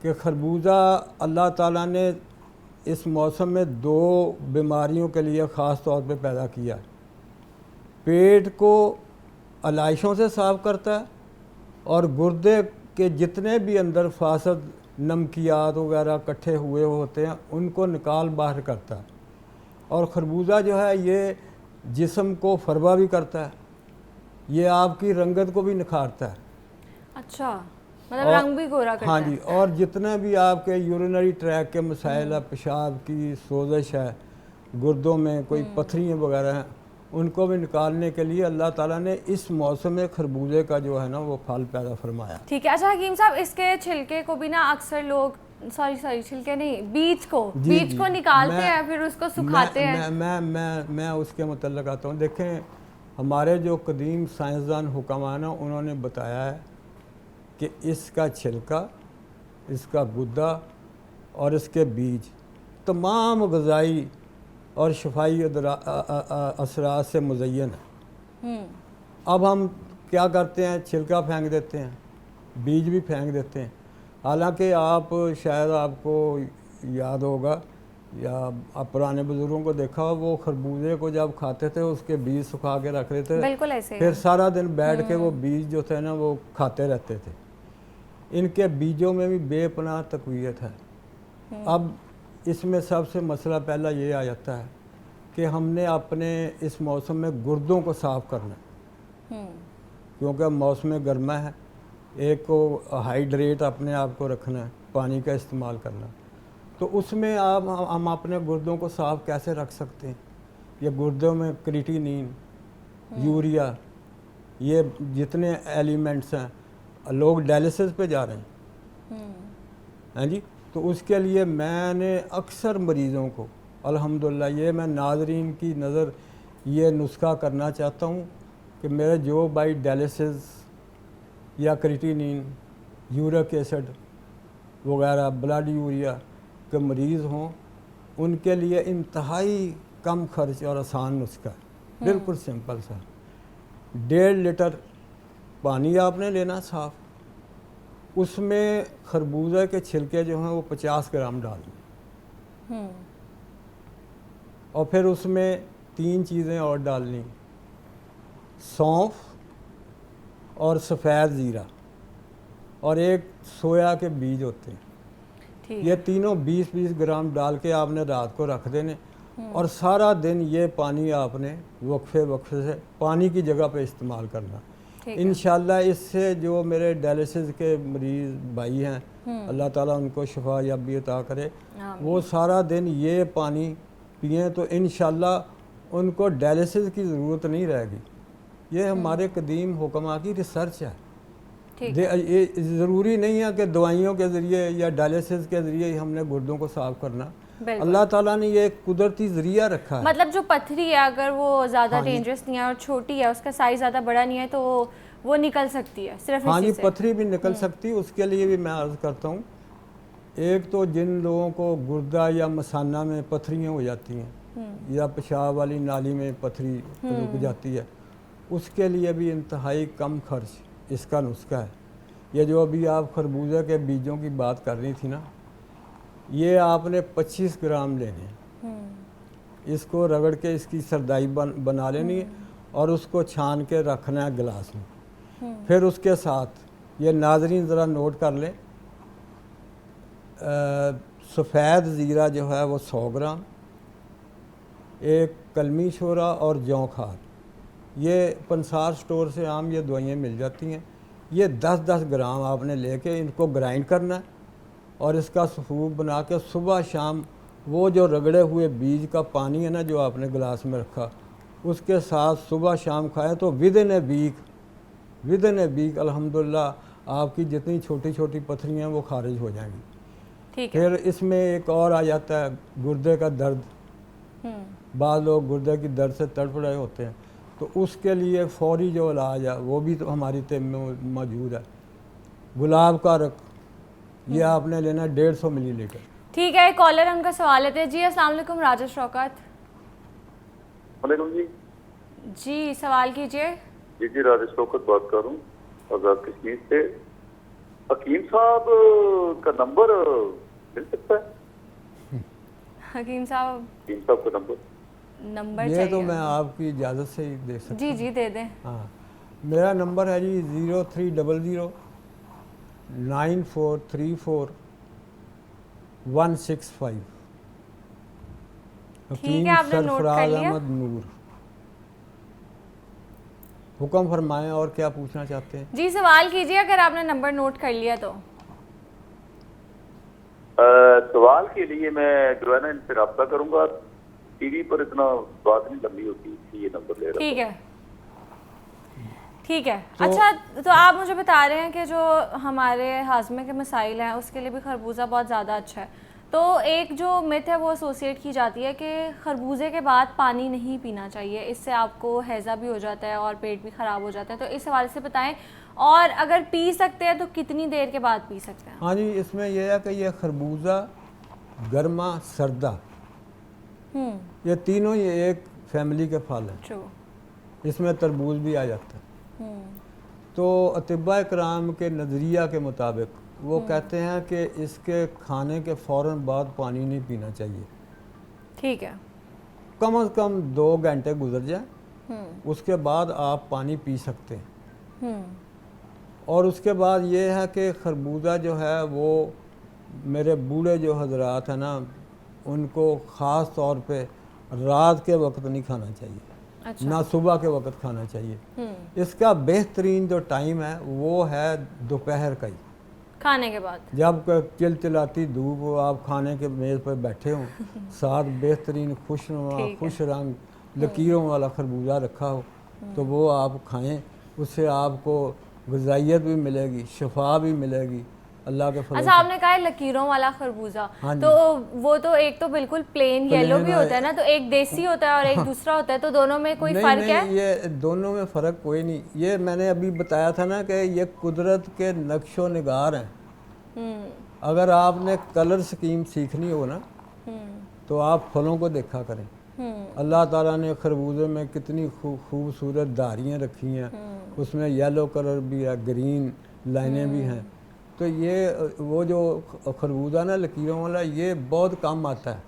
कि खरबूजा अल्लाह ताला ने इस मौसम में 2 बीमारियों के लिए ख़ास तौर पे पैदा किया। पेट को अलाइशों से साफ़ करता है और गुर्दे के जितने भी अंदर फासद नमकियात वगैरह इकट्ठे हुए होते हैं उनको निकाल बाहर करता है। और ख़रबूजा जो है ये जिस्म को फरवा भी करता है, ये आपकी रंगत को भी निखारता है। अच्छा, मतलब रंग भी गोरा करता हाँ है। जी, और जितने भी आपके यूरिनरी ट्रैक के मसाइल है, पेशाब की सोजिश है, गुर्दों में कोई पथरियाँ वगैरह हैं, उनको भी निकालने के लिए अल्लाह ताला ने इस मौसम में खरबूजे का जो है ना वो फल पैदा फरमाया। ठीक है। अच्छा हकीम साहब, इसके छिलके को भी ना अक्सर लोग सॉरी छिलके नहीं, बीज को निकालते हैं, फिर उसको सुखाते हैं। मैं उसके मुतल्लिक़ आता हूँ। देखें, हमारे जो कदीम साइंसदान हुक्मान हैं उन्होंने बताया है कि इसका छिलका, इसका गुद्दा और इसके बीज तमाम ग़िज़ाई और शफाई असरात से मुज़य्यन है। अब हम क्या करते हैं, छिलका फेंक देते हैं, बीज भी फेंक देते हैं। हालांकि आप शायद आपको याद होगा या आप पुराने बुज़ुर्गों को देखा हो, वो खरबूजे को जब खाते थे उसके बीज सुखा के रख देते थे, बिल्कुल ऐसे फिर सारा दिन बैठ के वो बीज जो थे ना वो खाते रहते थे। इनके बीजों में भी बेपनाह तक़वियत है। अब इसमें सबसे मसला पहला ये आ जाता है कि हमने अपने इस मौसम में गुर्दों को साफ़ करना है, क्योंकि मौसम गर्मा है। एक को हाइड्रेट अपने आप को रखना है, पानी का इस्तेमाल करना। तो उसमें हम अपने गुर्दों को साफ़ कैसे रख सकते हैं? ये गुर्दों में क्रिएटिनिन, यूरिया, ये जितने एलिमेंट्स हैं, लोग डायलिसिस पे जा रहे हैं, हैं जी। तो उसके लिए मैंने अक्सर मरीज़ों को अल्हम्दुलिल्लाह, ये मैं नाज़रीन की नज़र ये नुस्खा करना चाहता हूँ कि मेरे जो भाई डायलिसिस या क्रिएटिनिन, यूरिक एसिड वगैरह, ब्लड यूरिया के मरीज़ हों, उनके लिए इंतहाई कम खर्च और आसान नुस्खा, बिल्कुल सिंपल सा। 1.5 लीटर पानी आपने लेना साफ़, उसमें खरबूजे के छिलके जो हैं वो 50 ग्राम डालने, और फिर उसमें 3 चीज़ें और डालनी, सौंफ और सफ़ेद ज़ीरा और एक सोया के बीज होते हैं। ये तीनों 20-20 ग्राम डाल के आपने रात को रख देने, और सारा दिन ये पानी आपने वक्फे से पानी की जगह पे इस्तेमाल करना। इंशाल्लाह इससे जो मेरे डायलिसिस के मरीज़ भाई हैं अल्लाह ताला उनको शफा याबी अता करे। वो सारा दिन ये पानी पिएं तो इंशाल्लाह उनको डायलिसिस की ज़रूरत नहीं रहेगी। ये हमारे कदीम हुक्मा की रिसर्च है। ये ज़रूरी नहीं है कि दवाइयों के ज़रिए या डायलिसिस के ज़रिए हमने गुर्दों को साफ़ करना। अल्लाह ताला ने ये कुदरती ज़रिया रखा है। मतलब जो पथरी है अगर वो ज़्यादा डेंजरस नहीं है और छोटी है, उसका साइज़ ज़्यादा बड़ा नहीं है, तो वो निकल सकती है सिर्फ हाँ जी, इसी से। पथरी भी निकल सकती है। उसके लिए भी मैं अर्ज़ करता हूँ, एक तो जिन लोगों को गुर्दा या मसाना में पथरियाँ हो जाती हैं या पेशाब वाली नाली में पथरी रुक जाती है, उसके लिए भी इंतहाई कम खर्च इसका नुस्खा है। ये जो अभी आप खरबूजे के बीजों की बात कर रही थी ना, ये आपने 25 ग्राम लेने हैं। इसको रगड़ के इसकी सरदाई बना लेनी है और उसको छान के रखना है गिलास में। फिर उसके साथ ये नाजरीन ज़रा नोट कर लें, सफ़ेद ज़ीरा जो है वो 100 ग्राम, एक कलमी शोरा और जौ खार, ये पंसार स्टोर से आम ये दवाइयाँ मिल जाती हैं। ये 10-10 ग्राम आपने लेके इनको ग्राइंड करना है और इसका सफूक बना के सुबह शाम वो जो रगड़े हुए बीज का पानी है ना जो आपने गिलास में रखा, उसके साथ सुबह शाम खाएं तो विद इन ए वीक अल्हम्दुलिल्लाह आपकी जितनी छोटी छोटी पथरियाँ हैं वो खारिज हो जाएंगी। ठीक है। फिर इसमें एक और आ जाता है गुर्दे का दर्द। बाद लोग गुर्दे की दर्द से तड़प रहे होते हैं, तो उसके लिए फौरी जो इलाज है वो भी तो हमारी टीम में मौजूद है। गुलाब का रख, ये आपने लेना 150 मिलीलीटर। ठीक है, कॉलर उनका सवाल लेते हैं। जी अस्सलाम वालेकुम राजेश शौकत। वालेकुम जी। जी सवाल कीजिए। जी राजेश शौकत बात कर रहा हूँ आज़ाद कश्मीर से। हकीम साहब का नंबर मिल सकता है? हकीम साहब का नंबर ये चाहिए। तो मैं आपकी इजाज़त से ही दे सकता जी जी दे दें। हाँ, मेरा नंबर है जी 0300 9434 165। ठीक है, आपने नोट कर लिया। अहमद नूर, हुक्म फरमाएं और क्या पूछना चाहते हैं? जी सवाल कीजिए अगर आपने नंबर नोट कर लिया तो। सवाल के लिए मैं जो है ना इनसे रब्ता करूंगा। टीवी पर इतना बात नहीं लंबी होती, ये नंबर ले रहा। ठीक है ठीक है। अच्छा, तो आप मुझे बता रहे हैं कि जो हमारे हाजमे के मसाइल हैं उसके लिए भी खरबूजा बहुत ज़्यादा अच्छा है। तो एक जो मिथ है वो एसोसिएट की जाती है कि खरबूजे के बाद पानी नहीं पीना चाहिए, इससे आपको हैज़ा भी हो जाता है और पेट भी ख़राब हो जाता है। तो इस हवाले से बताएं, और अगर पी सकते हैं तो कितनी देर के बाद पी सकते हैं? हाँ जी, इसमें यह है कि यह खरबूजा, गर्मा, सर्दा, ये तीनों ये एक फैमिली के फल हैं। इसमें तरबूज भी आ जाता है। तो अतिबा कराम के नज़रिया के मुताबिक वो कहते हैं कि इसके खाने के फ़ौरन बाद पानी नहीं पीना चाहिए। ठीक है। कम से कम 2 घंटे गुजर जाए, उसके बाद आप पानी पी सकते हैं। और उसके बाद ये है कि खरबूजा जो है वो मेरे बूढ़े जो हजरात हैं ना, उनको ख़ास तौर पे रात के वक्त नहीं खाना चाहिए। अच्छा। ना सुबह के वक्त खाना चाहिए। इसका बेहतरीन जो टाइम है वो है दोपहर का ही, खाने के बाद, जब चिलचिलाती धूप हो, आप खाने के मेज़ पर बैठे हों, साथ बेहतरीन खुश रंग लकीरों वाला खरबूजा रखा हो, तो वो आप खाएं। उससे आपको ग़िज़ाइयत भी मिलेगी, शफा भी मिलेगी अल्लाह के फजल। अच्छा, आपने कहा है लकीरों वाला खरबूजा। हाँ, तो वो तो एक तो बिल्कुल प्लेन येलो भी होता है ना, तो एक देसी होता है और एक दूसरा होता है, तो दोनों में कोई फ़र्क है? ये दोनों में फ़र्क कोई नहीं। ये मैंने अभी बताया था ना कि ये कुदरत के नक्शो निगार हैं। अगर आपने कलर स्कीम सीखनी हो ना, तो आप फलों को देखा करें। अल्लाह ताला ने खरबूजे में कितनी खूबसूरत धारियाँ रखी हैं, उसमें येलो कलर भी है, ग्रीन लाइनें भी हैं। तो ये वो जो खरबूजा ना लकीरों वाला, ये बहुत कम आता है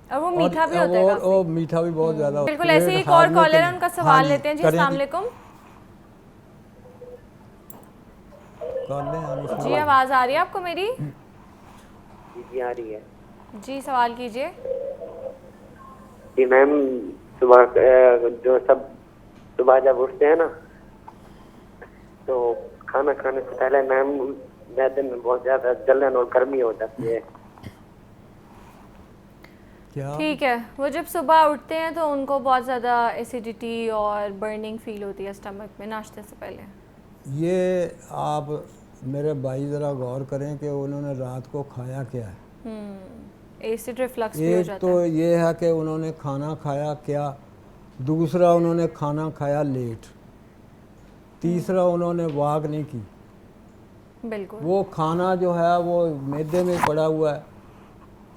और वो मीठा भी होता है, और मीठा भी बहुत ज़्यादा होता है। बिल्कुल ऐसे ही एक और कॉलर है, उनका सवाल लेते हैं। जी अस्सलाम वालेकुम। जी आवाज़ आ रही है आपको मेरी? जी आ रही है। जी सवाल कीजिए। जी मैम, सुबह जो सब सुबह जब उठते हैं ना, तो खाना खाने से पहले मैम मैदे में बहुत ज्यादा जलन और गर्मी हो जाती है। क्या ठीक है, वो जब सुबह उठते हैं तो उनको बहुत ज़्यादा एसिडिटी और बर्निंग फील होती है स्टमक में नाश्ते से पहले। ये आप मेरे भाई ज़रा गौर करें कि उन्होंने रात को खाया क्या है। एसिड रिफ्लक्स भी हो एक जाता तो है। ये है कि उन्होंने खाना खाया क्या, दूसरा उन्होंने खाना खाया लेट, तीसरा उन्होंने वॉक नहीं की। बिल्कुल। वो खाना जो है वो मैदे में पड़ा हुआ है,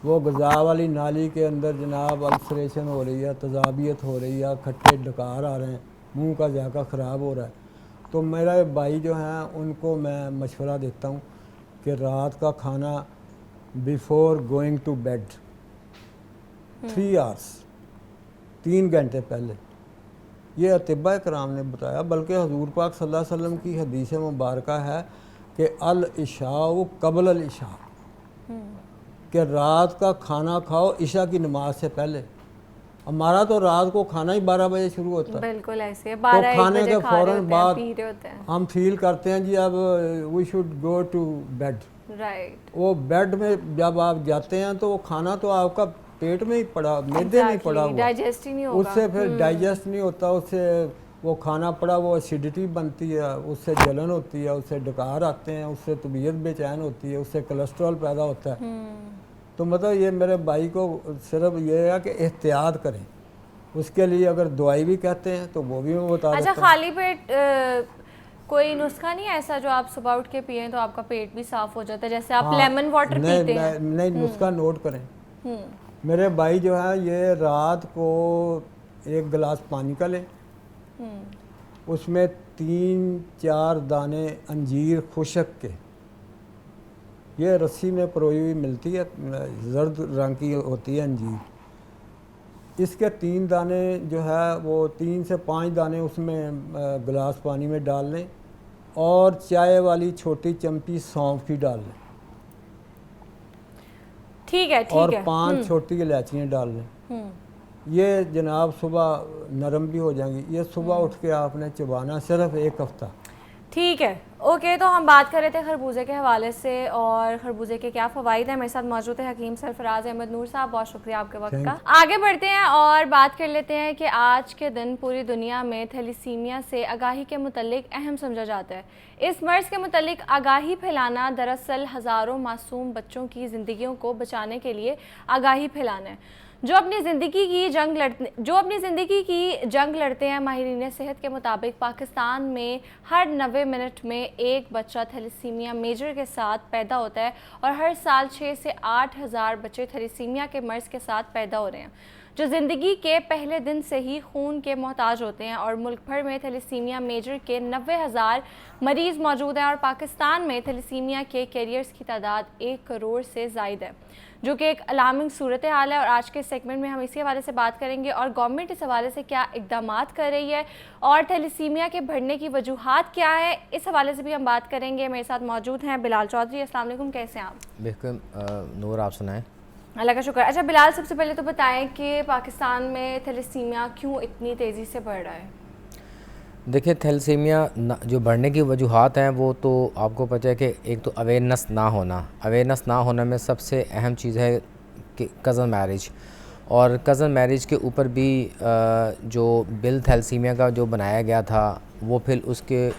वो गज़ा वाली नाली के अंदर जनाब अल्सरेशन हो रही है, तजाबियत हो रही है, खट्टे डकार आ रहे हैं, मुंह का जायका ख़राब हो रहा है। तो मेरा भाई जो हैं उनको मैं मशवरा देता हूँ कि रात का खाना before going to bed 3 hours 3 घंटे पहले, ये अतिबा कराम ने बताया। बल्कि हजूर पाक सल्लल्लाहु अलैहि वसल्लम की हदीस मुबारका है कि अल इशाउ कबल अल इशा, कि रात का खाना खाओ इशा की नमाज से पहले। हमारा तो रात को खाना ही 12 बजे शुरू होता है, बिल्कुल ऐसे तो 12-1 खाने बजे के खा रहे फ़ौरन होते हैं, बाद पी रहे होते हैं। हम फील करते हैं जी अब we should go to bed. Right. वो बेड में जब आप जाते हैं तो वो खाना तो आपका पेट में ही पड़ा, मैदे में ही पड़ा हुआ, डाइजेस्ट ही नहीं होगा। उससे फिर डाइजेस्ट नहीं होता, उससे वो खाना पड़ा वो एसिडिटी बनती है, उससे जलन होती है, उससे डकार आते हैं, उससे तबीयत बेचैन होती है, उससे कोलेस्ट्रॉल पैदा होता है। तो मतलब ये मेरे भाई को सिर्फ ये है कि एहतियात करें। उसके लिए अगर दवाई भी कहते हैं तो वो भी मैं बता अच्छा, देता हूँ। खाली पेट कोई नुस्खा नहीं है ऐसा जो आप सुबह उठ के पिए तो आपका पेट भी साफ हो जाता है, जैसे आप हाँ, लेमन वाटर नहीं, पीते हैं? नहीं नुस्खा नोट करें। मेरे भाई जो है ये रात को 1 गिलास पानी का लें, उसमें 3-4 दाने अंजीर खुशक के, ये रस्सी में परोई हुई मिलती है, जर्द रंग की होती है अंजीर, इसके 3 दाने जो है वो 3 से 5 दाने उसमें गिलास पानी में डाल लें और चाय वाली छोटी चमची सौंफ की डाल लें ठीक है, और ठीक है। 5 छोटी इलायचियाँ डाल लें। ये जनाब सुबह नरम भी हो जाएंगी। ये सुबह उठ के आपने चबाना सिर्फ 1 हफ्ता। ठीक है, ओके। तो हम बात कर रहे थे खरबूजे के हवाले से और खरबूजे के क्या फ़वाइद हैं। मेरे साथ मौजूद है हकीम सरफराज अहमद नूर साहब, बहुत शुक्रिया आपके वक्त का। आगे बढ़ते हैं और बात कर लेते हैं कि आज के दिन पूरी दुनिया में थैलीसीमिया से आगाही के मुतल्लिक अहम समझा जाता है। इस मर्ज़ के मुतल्लिक आगाही फैलाना दरअसल हज़ारों मासूम बच्चों की ज़िंदगियों को बचाने के लिए आगाही फैलाना है। जो अपनी ज़िंदगी की जंग लड़ते हैं। माहिरीन सेहत के मुताबिक पाकिस्तान में हर 90 मिनट में एक बच्चा थैलीसीमिया मेजर के साथ पैदा होता है और हर साल 6 से 8 हज़ार बच्चे थैलीसीमिया के मर्ज़ के साथ पैदा हो रहे हैं, जो ज़िंदगी के पहले दिन से ही खून के मोहताज होते हैं। और मुल्क भर में थैलीसीमिया मेजर के 90,000 मरीज़ मौजूद हैं और पाकिस्तान में थैलीसीमिया के कैरियर्स की तादाद 1 करोड़ से ज़ायद है, जो कि एक अलार्मिंग सूरत हाल है। और आज के सेगमेंट में हम इसी हवाले से बात करेंगे और गवर्नमेंट इस हवाले से क्या इक़दामात कर रही है और थैलीसीमिया के बढ़ने की वजूहात क्या है, इस हवाले से भी हम बात करेंगे। मेरे साथ मौजूद हैं बिलाल चौधरी। अस्सलाम वालेकुम, कैसे हैं आप? बिल्कुल नूर, आप सुनाएं। अल्लाह का शुक्र। अच्छा बिलाल, सबसे पहले तो बताएं कि पाकिस्तान में थैलीसीमिया क्यों इतनी तेज़ी से बढ़ रहा है? देखिए, थैलेसीमिया जो बढ़ने की वजूहात हैं वो तो आपको पता है कि एक तो अवेयरनेस ना होना में सबसे अहम चीज़ है कि कज़न मैरिज, और कज़न मैरिज के ऊपर भी जो बिल थैलेसीमिया का जो बनाया गया था वो फिर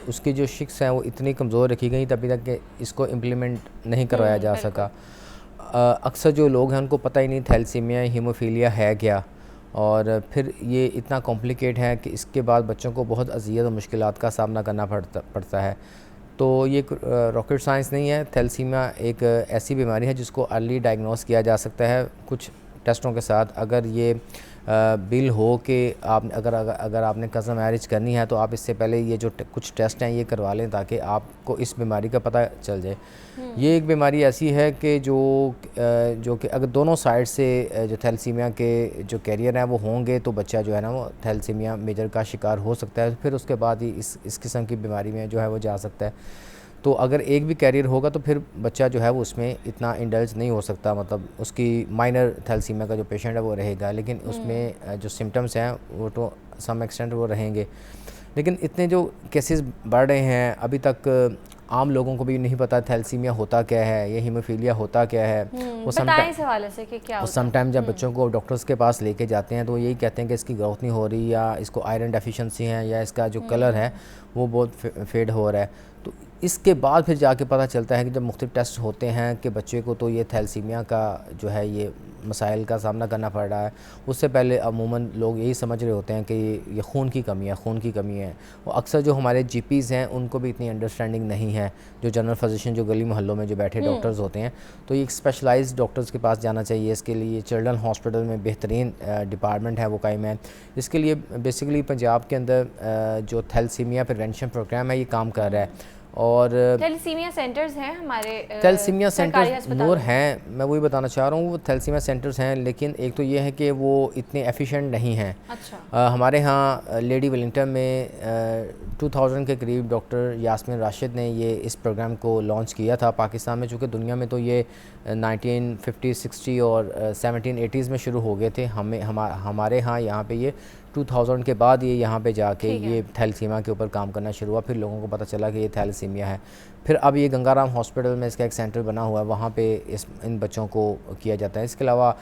उसकी जो शिक्स हैं वो इतनी कमज़ोर रखी गई तभी तक कि इसको इम्प्लीमेंट नहीं करवाया जा सका। अक्सर जो लोग हैं उनको पता ही नहीं थैलेसीमिया हीमोफीलिया है क्या, और फिर ये इतना कॉम्प्लिकेट है कि इसके बाद बच्चों को बहुत अज़ियत और मुश्किलात का सामना करना पड़ता है। तो ये रॉकेट साइंस नहीं है। थैलेसीमिया एक ऐसी बीमारी है जिसको अर्ली डायग्नोस किया जा सकता है कुछ टेस्टों के साथ। अगर ये बिल हो कि आप अगर आपने कज़न मैरिज करनी है तो आप इससे पहले ये जो कुछ टेस्ट हैं ये करवा लें ताकि आपको इस बीमारी का पता चल जाए। ये एक बीमारी ऐसी है कि जो कि अगर दोनों साइड से जो थैलेसीमिया के जो कैरियर हैं वो होंगे तो बच्चा जो है ना वो थैलेसीमिया मेजर का शिकार हो सकता है। फिर उसके बाद ही इस किस्म की बीमारी में जो है वो जा सकता है। तो अगर एक भी कैरियर होगा तो फिर बच्चा जो है वो उसमें इतना इंडल्ज नहीं हो सकता, मतलब उसकी माइनर थैलेसीमिया का जो पेशेंट है वो रहेगा, लेकिन उसमें जो सिम्टम्स हैं वो तो सम एक्सटेंट वो रहेंगे। लेकिन इतने जो केसेस बढ़ रहे हैं, अभी तक आम लोगों को भी नहीं पता थैलेसीमिया होता क्या है, या हीमोफीलिया होता क्या है। वो बताएं इस हवाले से कि क्या होता है। समटाइम जब बच्चों को डॉक्टर्स के पास लेके जाते हैं तो यही कहते हैं कि इसकी ग्रोथ नहीं हो रही, या इसको आयरन डेफिशिएंसी है, या इसका जो कलर है वो बहुत फेड हो रहा है। तो इसके बाद फिर जाके पता चलता है कि जब मुख्तलिफ टेस्ट होते हैं कि बच्चे को तो ये थैलेसीमिया का जो है ये मसाइल का सामना करना पड़ रहा है। उससे पहले अमूमन लोग यही समझ रहे होते हैं कि ये खून की कमी है, खून की कमी है। और अक्सर जो हमारे जीपीज़ हैं उनको भी इतनी अंडरस्टैंडिंग नहीं है, जो जनरल फिजिशियन जो गली मोहल्लों में जो बैठे डॉक्टर्स होते हैं। तो ये स्पेशलाइज्ड डॉक्टर्स के पास जाना चाहिए। इसके लिए चिल्ड्रन हॉस्पिटल में बेहतरीन डिपार्टमेंट है वो कायम है। इसके लिए बेसिकली पंजाब के अंदर जो थैलेसीमिया प्रिवेंशन प्रोग्राम है ये काम कर रहा है। और थैलेसीमिया सेंटर्स हैं हमारे, थैलेसीमिया सरकारी सेंटर्स अस्पतालों नूर में। हैं, मैं वही बताना चाह रहा हूँ। वो थैलेसीमिया सेंटर्स हैं, लेकिन एक तो ये है कि वो इतने एफिशिएंट नहीं हैं। अच्छा। हमारे यहाँ लेडी वेलिंगटन में 2000 के करीब डॉक्टर यास्मीन राशिद ने ये इस प्रोग्राम को लॉन्च किया था पाकिस्तान में। चूँकि दुनिया में तो ये 1950, 60 और 1780s में शुरू हो गए थे। हमारे यहाँ पे ये 2000 के बाद ये यहाँ पे जाके ये थैलेसीमिया के ऊपर काम करना शुरू हुआ। फिर लोगों को पता चला कि ये थैलेसीमिया है। फिर अब ये गंगाराम हॉस्पिटल में इसका एक सेंटर बना हुआ है, वहाँ पे इन बच्चों को किया जाता है। इसके अलावा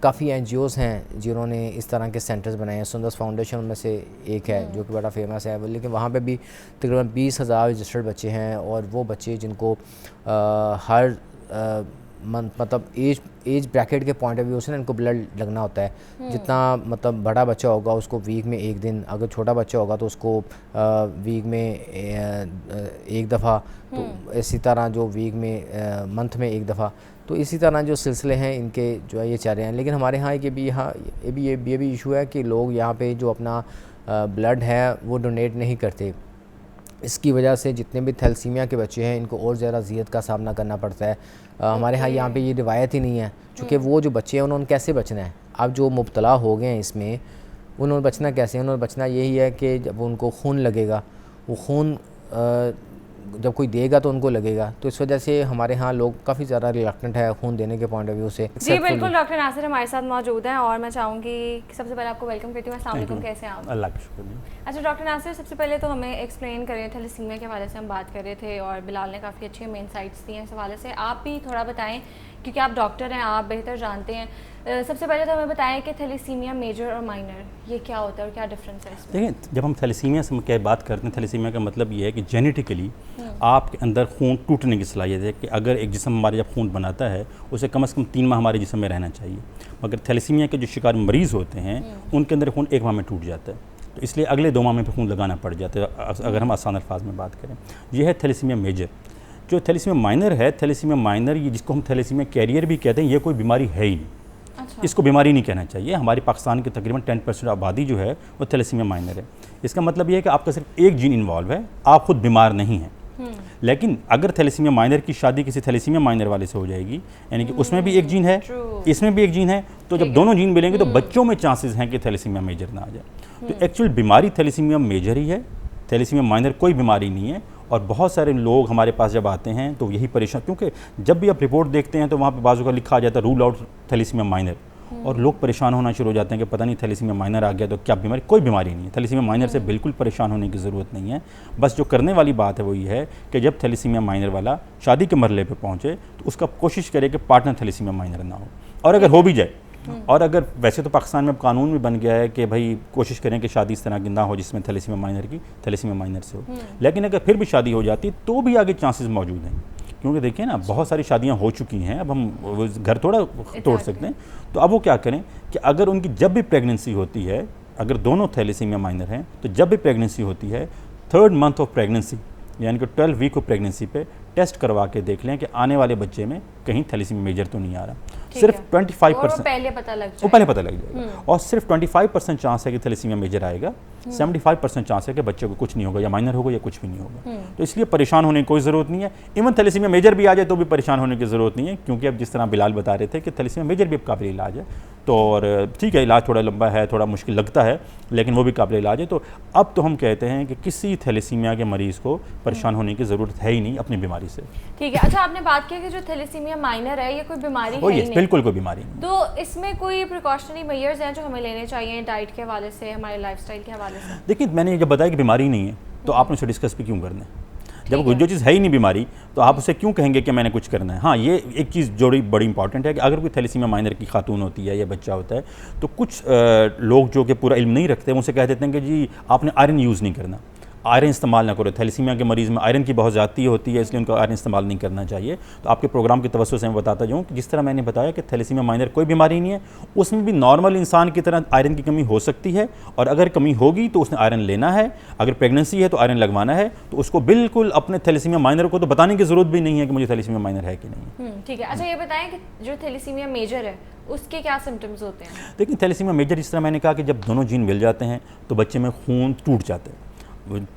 काफ़ी NGOs हैं जिन्होंने इस तरह के सेंटर्स बनाए हैं। सुंदर फाउंडेशन में से एक है जो कि बड़ा फेमस है, लेकिन वहाँ पे भी तकरीबन 20,000 रजिस्टर्ड बच्चे हैं। और वो बच्चे जिनको हर मतलब एज ब्रैकेट के पॉइंट ऑफ व्यू से ना इनको ब्लड लगना होता है। जितना मतलब बड़ा बच्चा होगा उसको वीक में एक दिन, अगर छोटा बच्चा होगा तो उसको वीक में एक दफ़ा, तो इसी तरह जो वीक में मंथ में एक दफ़ा। तो इसी तरह जो सिलसिले हैं इनके जो है ये चल रहे हैं। लेकिन हमारे यहाँ ये भी इशू है कि लोग यहाँ पे जो अपना ब्लड है वो डोनेट नहीं करते। इसकी वजह से जितने भी थैलेसीमिया के बच्चे हैं इनको और ज़्यादा अज़ियत का सामना करना पड़ता है। हमारे यहाँ पे ये रिवायत ही नहीं है, चूँकि वो जो बच्चे हैं उन्होंने कैसे बचना है। अब जो मुब्तला हो गए हैं इसमें, उन्होंने बचना कैसे? उन्होंने बचना यही है कि जब उनको खून लगेगा, वो खून जब कोई देगा तो उनको लगेगा। तो इस वजह से हमारे यहाँ लोग काफ़ी ज़्यादा रिलक्टेंट है खून देने के पॉइंट ऑफ व्यू से। जी बिल्कुल, डॉक्टर नासिर हमारे साथ मौजूद हैं और मैं चाहूँगी कि सबसे पहले आपको वेलकम करती हूँ। अस्सलाम वालेकुम, कैसे हैं आप? अल्लाह का शुक्र। अच्छा डॉक्टर नासिर, सबसे पहले तो हमें एक्सप्लेन करें, थैलेसीमिया के हवाले से हम बात कर रहे थे और बिलाल ने काफ़ी अच्छी मेन साइट्स दी हैं इस हवाले से। आप भी थोड़ा बताएं क्योंकि आप डॉक्टर हैं, आप बेहतर जानते हैं। सबसे पहले तो हमें बताएं कि थैलेसीमिया मेजर और माइनर ये क्या होता है और क्या डिफरेंस है इसमें? देखिए, जब हम थैलेसीमिया से क्या बात करते हैं, थैलेसीमिया का मतलब ये है कि जेनेटिकली आपके अंदर खून टूटने की सलाहियत है। कि अगर एक जिस्म हमारे जब खून बनाता है उसे कम से कम 3 माह हमारे जिस्म में रहना चाहिए, मगर थैलेसीमिया के जो शिकार मरीज़ होते हैं उनके अंदर खून 1 माह में टूट जाता है। तो इसलिए अगले 2 माह में खून लगाना पड़ जाता है अगर हम आसान अल्फाज में बात करें। यह है थैलेसीमिया मेजर। जो थैलेसीमिया माइनर है, थैलेसीमिया माइनर ये जिसको हम थैलेसीमिया कैरियर भी कहते हैं, ये कोई बीमारी है ही नहीं। अच्छा। इसको बीमारी नहीं कहना चाहिए। हमारी पाकिस्तान की तकरीबन 10% आबादी जो है वो थैलेसीमिया माइनर है। इसका मतलब ये है कि आपका सिर्फ एक जीन इन्वॉल्व है, आप खुद बीमार नहीं हैं। लेकिन अगर थैलेसीमिया माइनर की शादी किसी थैलेसीमिया माइनर वाले से हो जाएगी, यानी कि उसमें भी एक जीन है, इसमें भी एक जीन है, तो जब दोनों जीन मिलेंगे तो बच्चों में चांसेस हैं कि थैलेसीमिया मेजर ना आ जाए। तो एक्चुअल बीमारी थैलेसीमिया मेजर ही है, थैलेसीमिया माइनर कोई बीमारी नहीं है। और बहुत सारे लोग हमारे पास जब आते हैं तो यही परेशान, क्योंकि जब भी आप रिपोर्ट देखते हैं तो वहाँ पे बाजू का लिखा आ जाता है रूल आउट थैलेसीमिया माइनर, और लोग परेशान होना शुरू हो जाते हैं कि पता नहीं थैलेसीमिया माइनर आ गया तो क्या बीमारी। कोई बीमारी नहीं है। थैलेसीमिया माइनर से बिल्कुल परेशान होने की ज़रूरत नहीं है। बस जो करने वाली बात है वो ये है कि जब थैलेसीमिया माइनर वाला शादी के मरले पे पहुँचे तो उसका कोशिश करे कि पार्टनर थैलेसीमिया माइनर ना हो, और अगर हो भी जाए, और अगर वैसे तो पाकिस्तान में कानून भी बन गया है कि भाई कोशिश करें कि शादी इस तरह की ना हो जिसमें थैलेसीमिया माइनर से हो, लेकिन अगर फिर भी शादी हो जाती तो भी आगे चांसेस मौजूद हैं। क्योंकि देखिए ना, बहुत सारी शादियां हो चुकी हैं, अब हम घर थोड़ा तोड़ सकते हैं। तो अब वो क्या करें कि अगर उनकी जब भी प्रेगनेंसी होती है, अगर दोनों थैलेसीमिया माइनर हैं, तो जब भी प्रेगनेंसी होती है 3rd मंथ ऑफ प्रेगनेंसी यानी कि 12 वीक ऑफ प्रेगनेंसी पे टेस्ट करवा के देख लें कि आने वाले बच्चे में कहीं थैलेसीमिया मेजर तो नहीं आ रहा। सिर्फ 25% पहले पता लग वो पहले पता लग जाएगा, और सिर्फ 25% चांस है कि थैलेसीमिया मेजर आएगा, 75% चांस है कि बच्चे को कुछ नहीं होगा, या माइनर होगा या कुछ भी नहीं होगा। तो इसलिए परेशान होने की कोई ज़रूरत नहीं है। इवन थैलेसीमिया मेजर भी आ जाए तो भी परेशान होने की ज़रूरत नहीं है, क्योंकि अब जिस तरह बिलाल बता रहे थे कि थैलेसीमिया मेजर भी अब काबिल इलाज है। तो और ठीक है, इलाज थोड़ा लंबा है, थोड़ा मुश्किल लगता है, लेकिन वो भी काबिल इलाज है। तो अब तो हम कहते हैं कि किसी थैलेसीमिया के मरीज़ को परेशान होने की ज़रूरत है ही नहीं अपनी बीमारी से। ठीक है। अच्छा, आपने बात की कि जो थैलेसीमिया माइनर है ये कोई बीमारी है ही नहीं। बिल्कुल कोई बीमारी नहीं। तो इसमें कोई प्रिकॉशनरी मेजर्स हैं जो हमें लेने चाहिए डाइट के हवाले से, हमारे लाइफस्टाइल के हवाले से? देखिए, मैंने जब बताया कि बीमारी नहीं है तो आपने उसे डिस्कस भी क्यों करना है। जब जो चीज़ है ही नहीं बीमारी तो आप उसे क्यों कहेंगे कि मैंने कुछ करना है। हाँ, ये एक चीज़ जो बड़ी इंपॉर्टेंट है कि अगर कोई थैलेसीमिया माइनर की खातून होती है या बच्चा होता है तो कुछ लोग जो कि पूरा इल्म नहीं रखते उनसे कह देते हैं कि जी आपने आयरन यूज़ नहीं करना, आयरन इस्तेमाल ना करो। थैलेसीमिया के मरीज़ में आयरन की बहुत ज़्यादती होती है, इसलिए उनको आयरन इस्तेमाल नहीं करना चाहिए। तो आपके प्रोग्राम के तवज्जो से मैं बताता जाऊँ कि जिस तरह मैंने बताया कि थैलेसीमिया माइनर कोई बीमारी नहीं है, उसमें भी नॉर्मल इंसान की तरह आयरन की कमी हो सकती है, और अगर कमी होगी तो उसने आयरन लेना है। अगर प्रेगनेंसी है तो आयरन लगवाना है। तो उसको बिल्कुल अपने थैलेसीमिया माइनर को तो बताने की ज़रूरत भी नहीं है कि मुझे थैलेसीमिया माइनर है कि नहीं। ठीक है। अच्छा ये बताएं कि जो थैलेसीमिया मेजर है उसके क्या सिम्टम्स होते हैं? देखिए, थैलेसीमिया मेजर जिस तरह मैंने कहा कि जब दोनों जीन मिल जाते हैं तो बच्चे में खून टूट जाता है।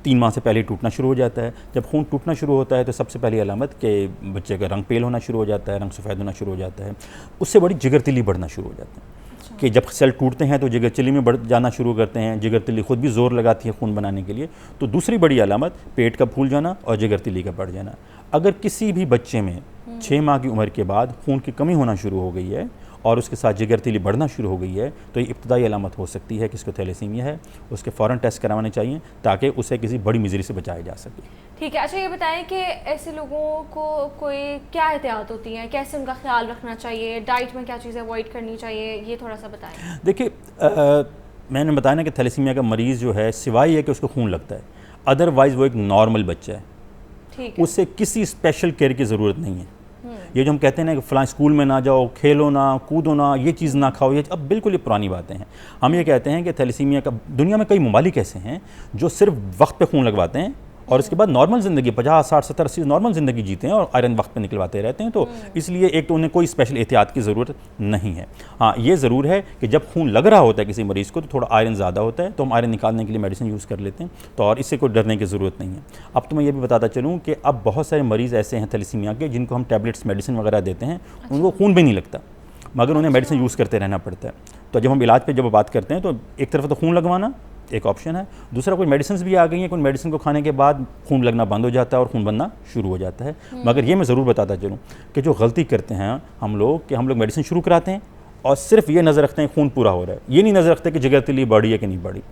3 माह से पहले टूटना शुरू हो जाता है। जब खून टूटना शुरू होता है तो सबसे पहली अलामत कि बच्चे का रंग पेल होना शुरू हो जाता है, रंग सफ़ेद होना शुरू हो जाता है। उससे बड़ी जिगरतिली बढ़ना शुरू हो जाता है कि जब सेल टूटते हैं तो जिगरतिली में बढ़ जाना शुरू करते हैं। जिगरतिली खुद भी ज़ोर लगाती है खून बनाने के लिए। तो दूसरी बड़ी अलामत पेट का फूल जाना और जिगरतिली का बढ़ जाना। अगर किसी भी बच्चे में 6 माह की उम्र के बाद खून की कमी होना शुरू हो गई है और उसके साथ जिगरतिली बढ़ना शुरू हो गई है तो ये इब्तदाई अलामत हो सकती है कि इसको थैलेसीमिया है। उसके फ़ौरन टेस्ट करवाने चाहिए ताकि उसे किसी बड़ी मिजरी से बचाया जा सके। ठीक है। अच्छा ये बताएं कि ऐसे लोगों को कोई क्या एहतियात होती हैं, कैसे उनका ख्याल रखना चाहिए, डाइट में क्या चीज़ें अवॉइड करनी चाहिए, ये थोड़ा सा बताएं। देखिए, मैंने बताया ना कि थैलेसीमिया का मरीज़ जो है सिवाय है कि उसको खून लगता है, अदरवाइज़ वो एक नॉर्मल बच्चा है। ठीक है। उससे किसी स्पेशल केयर की ज़रूरत नहीं है। ये जो हम कहते हैं ना कि फ़लाँ स्कूल में ना जाओ, खेलो ना, कूदो ना, ये चीज़ ना खाओ, ये अब बिल्कुल ये पुरानी बातें हैं। हम ये कहते हैं कि थैलेसीमिया का दुनिया में कई ममालिक ऐसे हैं जो सिर्फ वक्त पे खून लगवाते हैं और उसके बाद नॉर्मल ज़िंदगी 50, 60, 70, 80 नॉर्मल ज़िंदगी जीते हैं और आयरन वक्त पे निकलवाते रहते हैं। तो इसलिए एक तो उन्हें कोई स्पेशल एहतियात की ज़रूरत नहीं है। हाँ, ये ज़रूर है कि जब खून लग रहा होता है किसी मरीज़ को तो थोड़ा आयरन ज़्यादा होता है, तो हम आयरन निकालने के लिए मेडिसिन यूज़ कर लेते हैं। तो और इससे कोई डरने की ज़रूरत नहीं है। अब तो मैं ये भी बताता चलूँ कि अब बहुत सारे मरीज़ ऐसे हैं थैलेसीमिया के जिनको हम टैबलेट्स मेडिसिन वगैरह देते हैं, उनको खून भी नहीं लगता मगर उन्हें मेडिसिन यूज़ करते रहना पड़ता है। तो जब हम इलाज पे जब बात करते हैं तो एक तरफ तो खून लगवाना एक ऑप्शन है, दूसरा कोई मेडिसिन भी आ गई हैं, कोई मेडिसिन को खाने के बाद खून लगना बंद हो जाता है और खून बनना शुरू हो जाता है। मगर ये मैं ज़रूर बताता चलूँ कि जो गलती करते हैं हम लोग मेडिसिन शुरू कराते हैं और सिर्फ ये नज़र रखते हैं खून पूरा हो रहा है, ये नहीं नज़र रखते कि जिगरतिली बढ़ी है कि नहीं बढ़ी।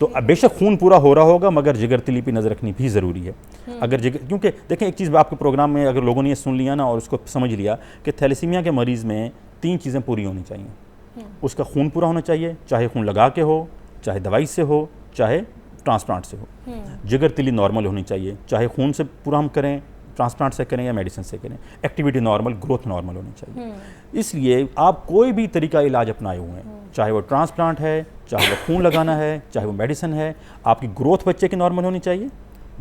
तो बेशक खून पूरा हो रहा होगा मगर जिगरतिली पर नज़र रखनी भी ज़रूरी है। अगर क्योंकि देखें एक चीज़ आपके प्रोग्राम में अगर लोगों ने सुन लिया ना और उसको समझ लिया कि थैलेसीमिया के मरीज़ में 3 चीज़ें पूरी होनी चाहिए। उसका खून पूरा होना चाहिए, चाहे खून लगा के हो, चाहे दवाई से हो, चाहे ट्रांसप्लांट से हो। जिगरतिली नॉर्मल होनी चाहिए, चाहे खून से पूरा हम करें, ट्रांसप्लांट से करें या मेडिसिन से करें। एक्टिविटी नॉर्मल, ग्रोथ नॉर्मल होनी चाहिए। इसलिए आप कोई भी तरीका इलाज अपनाए हुए हैं, चाहे वो ट्रांसप्लांट है, चाहे वो खून लगाना है, चाहे वो मेडिसिन है, आपकी ग्रोथ बच्चे की नॉर्मल होनी चाहिए,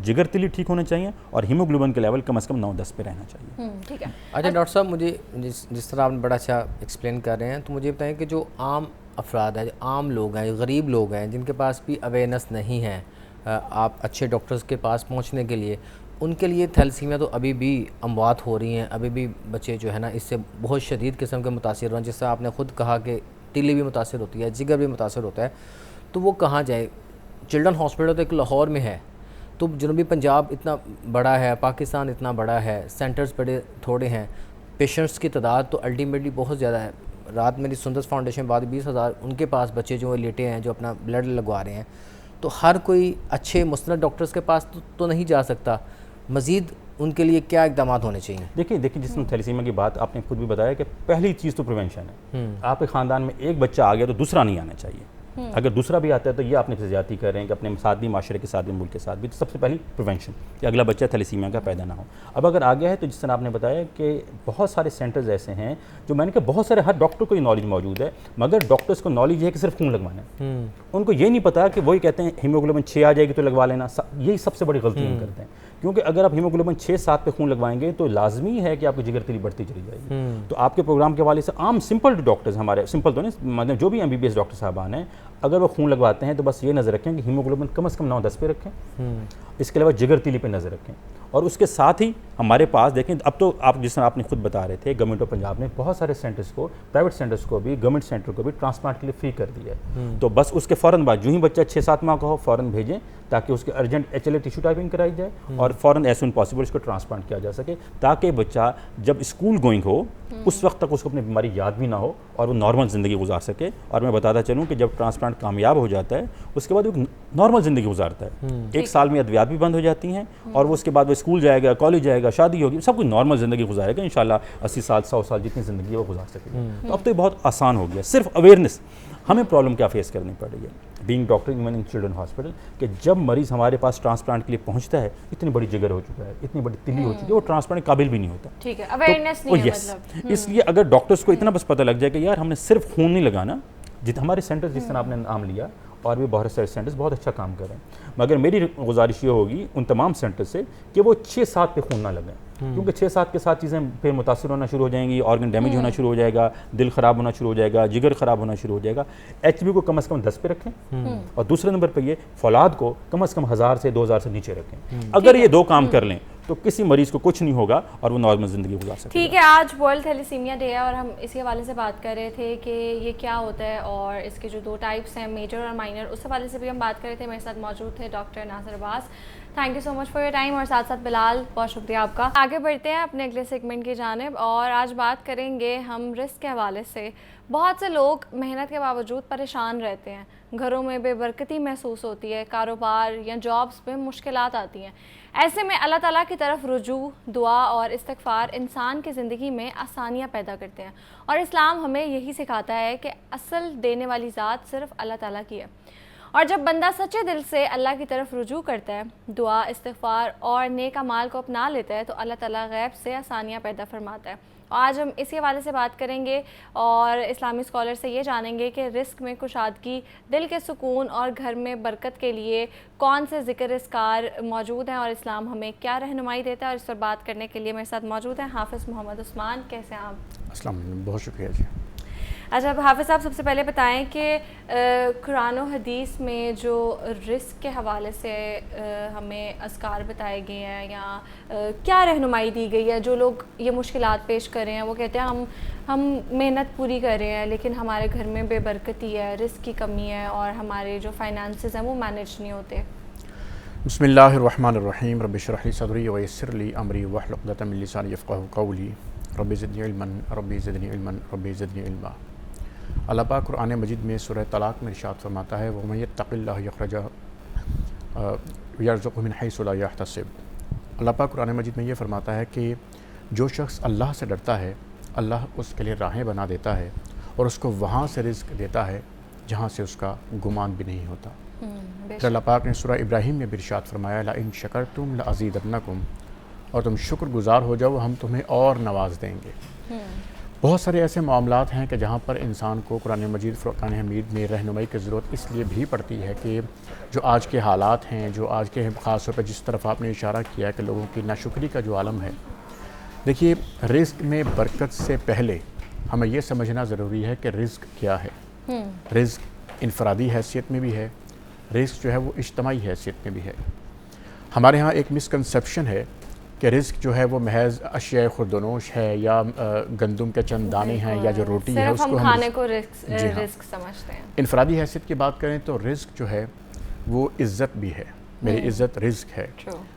जिगरतिली ठीक होना चाहिए और हीमोग्लोबिन के लेवल कम से कम 9-10 पे रहना चाहिए। ठीक है। अच्छा डॉक्टर साहब, मुझे जिस तरह आपने बड़ा अच्छा एक्सप्लेन कर रहे हैं, तो मुझे बताएं कि जो आम अफराद हैं, जो आम लोग हैं, गरीब लोग हैं, जिनके पास भी अवेयरनेस नहीं है आप अच्छे डॉक्टर्स के पास पहुंचने के लिए, उनके लिए थैलेसीमिया तो अभी भी अमवात हो रही हैं, अभी भी बच्चे जो है ना इससे बहुत शदीद किस्म के मुतासिर हैं। जिससे आपने ख़ुद कहा कि तिली भी मुतासिर होती है, जिगर भी मुतासिर होता है, तो वो कहाँ जाए? चिल्ड्रन हॉस्पिटल तो एक लाहौर में है, तो जनूबी पंजाब इतना बड़ा है, पाकिस्तान इतना बड़ा है, सेंटर्स बड़े थोड़े हैं, पेशेंट्स की तादाद तो अल्टीमेटली बहुत ज़्यादा है। रात मेरी सुंदर फाउंडेशन बाद 20,000 उनके पास बच्चे जो लेटे हैं, जो अपना ब्लड लगवा रहे हैं। तो हर कोई अच्छे मुस्तनद डॉक्टर्स के पास तो नहीं जा सकता। मज़ीद उनके लिए क्या इक़दाम होने चाहिए? देखिए जिसमें थैलेसीमिया की बात आपने खुद भी बताया कि पहली चीज़ तो प्रिवेंशन है। आपके ख़ानदान में एक बच्चा आ गया तो दूसरा नहीं आना चाहिए। अगर दूसरा भी आता है तो ये आपने ज़्यादती कर रहे हैं कि अपने साथ भी, माशरे के साथ भी, मुल्क के साथ भी। तो सबसे पहली प्रिवेंशन कि अगला बच्चा थैलेसीमिया का पैदा ना हो। अब अगर आ गया है तो जिस तरह आपने बताया कि बहुत सारे सेंटर्स ऐसे हैं जो मैंने कहा बहुत सारे हर डॉक्टर को ये नॉलेज मौजूद है, मगर डॉक्टर्स को नॉलेज है कि सिर्फ खून लगवाना है। उनको ये नहीं पता कि वही कहते हैं हीमोग्लोबिन 6 आ जाएगी तो लगवा लेना। यही सबसे बड़ी गलती हम करते हैं, क्योंकि अगर आप हीमोग्लोबिन 6-7 पे खून लगवाएंगे तो लाजमी है कि आपकी जिगरतिली बढ़ती चली जाएगी। तो आपके प्रोग्राम के वाले से आम सिंपल डॉक्टर्स, हमारे सिंपल तो नहीं, मतलब जो भी MBBS डॉक्टर साहबान हैं, अगर वो खून लगवाते हैं तो बस ये नज़र रखें कि हीमोग्लोबिन कम से कम 9-10 पे रखें। इसके अलावा जिगरतिली पे नज़र रखें। और उसके साथ ही हमारे पास देखें, अब तो आप जिस तरह आपने खुद बता रहे थे, गवर्नमेंट ऑफ पंजाब ने बहुत सारे सेंटर्स को, प्राइवेट सेंटर्स को भी, गवर्नमेंट सेंटर को भी ट्रांसप्लांट के लिए फ्री कर दिया है। तो बस उसके फ़ौरन बाद जो ही बच्चा 6-7 माह का हो फ़ौरन भेजें ताकि उसके अर्जेंट HLA टिश्यू टाइपिंग कराई जाए और फ़ौरन एज सून पॉसिबल इसको ट्रांसप्लांट किया जा सके, ताकि बच्चा जब स्कूल गोइंग हो उस वक्त तक उसको अपनी बीमारी याद भी ना हो और वो नॉर्मल ज़िंदगी गुजार सके। और मैं बताता चलूँ कि जब ट्रांसप्लांट कामयाब हो जाता है उसके बाद वो नॉर्मल ज़िंदगी गुजारता है। 1 साल में अद्वियात भी बंद हो जाती हैं और वो उसके बाद वो स्कूल जाएगा, कॉलेज जाएगा, शादी होगी, सब कुछ नॉर्मल ज़िंदगी गुजारेगा इंशाल्लाह। 80 साल 100 साल जितनी ज़िंदगी है वो गुजार सकेगा। तो अब तो ये बहुत आसान हो गया। सिर्फ अवेयरनेस। हमें प्रॉब्लम क्या फेस करनी पड़ रही है being doctor even in children hospital, कि जब मरीज़ हमारे पास ट्रांसप्लांट के लिए पहुंचता है इतनी बड़ी जिगर हो चुका है, इतनी बड़ी तिल्ली हो चुकी है, वो ट्रांसप्लांट काबिल भी नहीं होता। ठीक है, अवेयरनेस नहीं है मतलब। इसलिए अगर डॉक्टर्स को इतना बस पता लग जाए कि यार हमने सिर्फ खून नहीं लगाना, हमारे सेंटर जिस तरह आपने नाम लिया और भी बहुत सारे सेंटर्स बहुत अच्छा काम कर रहे हैं, मगर मेरी गुजारिश ये होगी उन तमाम सेंटर से कि वो 6-7 पे खून ना लगाएं, क्योंकि 6-7 के साथ चीज़ें फिर मुतासर होना शुरू हो जाएंगी, ऑर्गन डैमेज होना शुरू हो जाएगा, दिल ख़राब होना शुरू हो जाएगा, जिगर ख़राब होना शुरू हो जाएगा। HB को कम से कम 10 पे रखें और दूसरे नंबर पे ये फौलाद को कम से कम 1000 से 2000 से नीचे रखें। अगर ये 2 काम कर लें तो किसी मरीज़ को कुछ नहीं होगा और वो नॉर्मल ज़िंदगी गुजार सकते हैं। ठीक है, आज वर्ल्ड थैलेसीमिया डे है और हम इसी हवाले से बात कर रहे थे कि ये क्या होता है और इसके जो 2 टाइप्स हैं, मेजर और माइनर, उस हवाले से भी हम बात कर रहे थे। मेरे साथ मौजूद थे doctor Nasir Abbas. Thank you so much for your time और साथ साथ बिलाल, बहुत शुक्रिया आपका। आगे बढ़ते हैं अपने अगले सेगमेंट की जानिब और आज बात करेंगे हम रिस्क के हवाले से। बहुत से लोग मेहनत के बावजूद परेशान रहते हैं, घरों में बेबरकती महसूस होती है, कारोबार या जॉब्स में मुश्किलात आती हैं। ऐसे में अल्लाह ताला की तरफ रुजू, दुआ और इस्तिग़फ़ार इंसान की ज़िंदगी में आसानियाँ पैदा करते हैं और इस्लाम हमें यही सिखाता है कि असल देने वाली ज़ात सिर्फ़ अल्लाह ताला की है। और जब बंदा सच्चे दिल से अल्लाह की तरफ रुजू करता है, दुआ, इस्तिग़फ़ार और नेक अमाल को अपना लेता है तो अल्लाह ताला गैब से आसानियाँ पैदा फरमाता है। आज हम इसी हवाले से बात करेंगे और इस्लामी स्कॉलर से ये जानेंगे कि रिस्क में कुशादगी, दिल के सुकून और घर में बरकत के लिए कौन से ज़िक्र इस्कार मौजूद हैं और इस्लाम हमें क्या रहनुमाई देता है। और इस पर बात करने के लिए मेरे साथ मौजूद हैं हाफ़िज़ मोहम्मद उस्मान। कैसे हैं आप? अस्सलाम वालेकुम, बहुत शुक्रिया जी। अच्छा हाफ़िज़ साहब, सबसे पहले बताएं कि कुरान और हदीस में जो रिस्क के हवाले से हमें अस्कार बताए गए हैं या क्या रहनुमाई दी गई है। जो लोग ये मुश्किलात पेश कर रहे हैं वो कहते हैं हम मेहनत पूरी कर रहे हैं लेकिन हमारे घर में बेबरकती है, रिस्क की कमी है और हमारे जो फाइनेंसेस हैं वो मैनेज नहीं होते। बिस्मिल्लाहिर्रहमानिर्रहीम, रब्बि इश्रह ली सदरी व यस्सिर ली अमरी वहलुल उक़दतम मिन लिसानी यफ़क़हू क़ौली, रब्बि ज़िदनी इल्मन, रब्बि ज़िदनी इल्मन, रब्बि ज़िदनी इल्मा। अल्लाह पाक कुरान मजीद में सूरह तलाक़ में इरशाद फरमाता है, वमन यत्तक़िल्लाह यरज़ुक़हु मिन हैसु ला यहतसिब। अल्लाह पाक कुरान मजीद में ये फरमाता है कि जो शख्स अल्लाह से डरता है, अल्लाह उसके लिए राहें बना देता है और उसको वहाँ से रिज़्क़ देता है जहाँ से उसका गुमान भी नहीं होता। फिर अल्लाह पाक ने सूरह इब्राहीम में भी इरशाद फरमाया, ला इन शकरतुम लअज़ीदन्नकुम, और तुम शुक्रगुज़ार हो जाओ हम तुम्हें और नवाज देंगे। बहुत सारे ऐसे मामलात हैं कि जहाँ पर इंसान को कुरान मजीद फ़ुरक़ान हमीद में रहनुमाई की ज़रूरत इसलिए भी पड़ती है कि जो आज के हालात हैं, जो आज के ख़ास तौर पर जिस तरफ आपने इशारा किया कि लोगों की नाशुक्री का जो आलम है। देखिए, रिज़्क़ में बरकत से पहले हमें यह समझना ज़रूरी है कि रिज़्क़ क्या है। रिज़्क़ इनफरादी हैसियत में भी है, रिज़्क़ जो है वो इज्तमाई हैसियत में भी है। हमारे यहाँ एक मिसकंसेप्शन है कि रिज़्क़ जो है वो महज अशिया खुर्दनोश है या गंदम के चंद दाने हैं या जो रोटी है उसको हम खाने को रिज़्क़ समझते हैं। इनफरादी हैसियत की बात करें तो रिज़्क़ जो है वो इज़्ज़त भी है। मेरी इज़्ज़त रिज़्क़ है,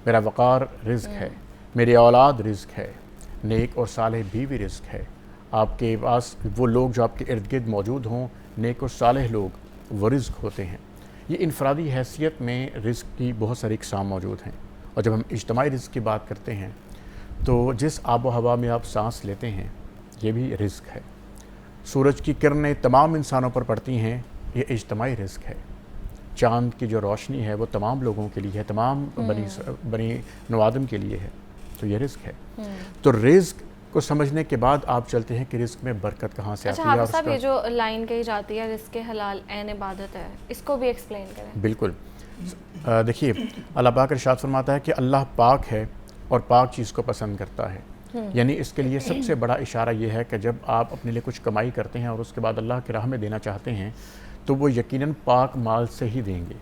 मेरा वक़ार रिज़्क़ है, मेरी औलाद रिज़्क़ है, नेक और सालेह बीवी रिज़्क़ है। आपके पास वो लोग जो आपके इर्द गिर्द मौजूद हों, नेक और सालेह लोग, वो रिज़्क़ होते हैं। ये इनफरादी हैसियत में रिज़्क़ की बहुत सारी इक़साम मौजूद हैं। और जब हम इज्तमाई रिज़्क़ की बात करते हैं तो जिस आबो हवा में आप सांस लेते हैं ये भी रिज़्क़ है। सूरज की किरणें तमाम इंसानों पर पड़ती हैं, ये इज्तमाई रिज़्क़ है। चाँद की जो रोशनी है वो तमाम लोगों के लिए है, तमाम बनी नवादम के लिए है, तो ये रिज़्क़ है। तो रिज़्क़ को समझने के बाद आप चलते हैं कि रिज़्क़ में बरकत कहाँ से आती है। अच्छा साहब, ये जो लाइन कही जाती है रिज़्क़ हलाल ऐन इबादत है, इसको भी एक्सप्लेन करें। बिल्कुल, देखिए अल्लाह पाक इरशाद फरमाता है कि अल्लाह पाक है और पाक चीज़ को पसंद करता है। यानी इसके लिए सबसे बड़ा इशारा ये है कि जब आप अपने लिए कुछ कमाई करते हैं और उसके बाद अल्लाह की राह में देना चाहते हैं तो वो यकीनन पाक माल से ही देंगे।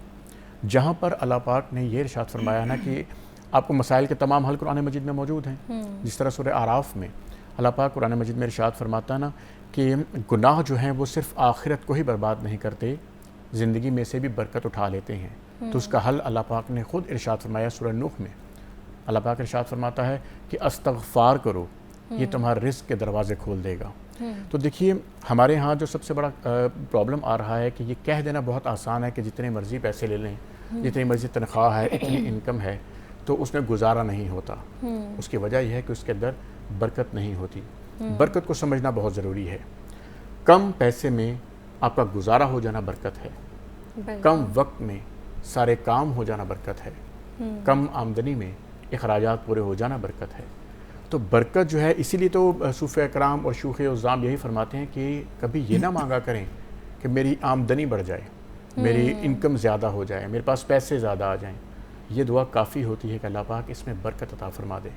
जहाँ पर अल्लाह पाक ने ये इरशाद फरमाया ना कि आपको मसाइल के तमाम हल कुरान मजीद में मौजूद हैं। जिस तरह सूरह आराफ में अल्लाह पाक कुरान मजीद में इरशाद फरमाता है ना कि गुनाह जो हैं वो सिर्फ़ आखिरत को ही बर्बाद नहीं करते, ज़िंदगी में से भी बरकत उठा लेते हैं। तो उसका हल अल्लाह पाक ने ख़ुद इरशाद फरमाया सूरह नूह में। अल्लाह पाक इरशाद फरमाता है कि अस्तग़फ़ार करो ये तुम्हारे रिस्क के दरवाजे खोल देगा। तो देखिए हमारे यहाँ जो सबसे बड़ा प्रॉब्लम आ रहा है कि ये कह देना बहुत आसान है कि जितने मर्ज़ी पैसे ले लें, जितनी मर्ज़ी तनख्वाह है, इतनी इनकम है, तो उसमें गुजारा नहीं होता। उसकी वजह यह है कि उसके अंदर बरकत नहीं होती। बरकत को समझना बहुत ज़रूरी है। कम पैसे में आपका गुजारा हो जाना बरकत है, कम वक्त में सारे काम हो जाना बरकत है, कम आमदनी में अखराजात पूरे हो जाना बरकत है। तो बरकत जो है, इसीलिए तो सूफ़े अकराम और शूख़ उज़्ज़ाम यही फरमाते हैं कि कभी ये ना मांगा करें कि मेरी आमदनी बढ़ जाए, मेरी इनकम ज़्यादा हो जाए, मेरे पास पैसे ज़्यादा आ जाएं। ये दुआ काफ़ी होती है कि अल्लाह पाक इसमें बरकत अता फरमा दे।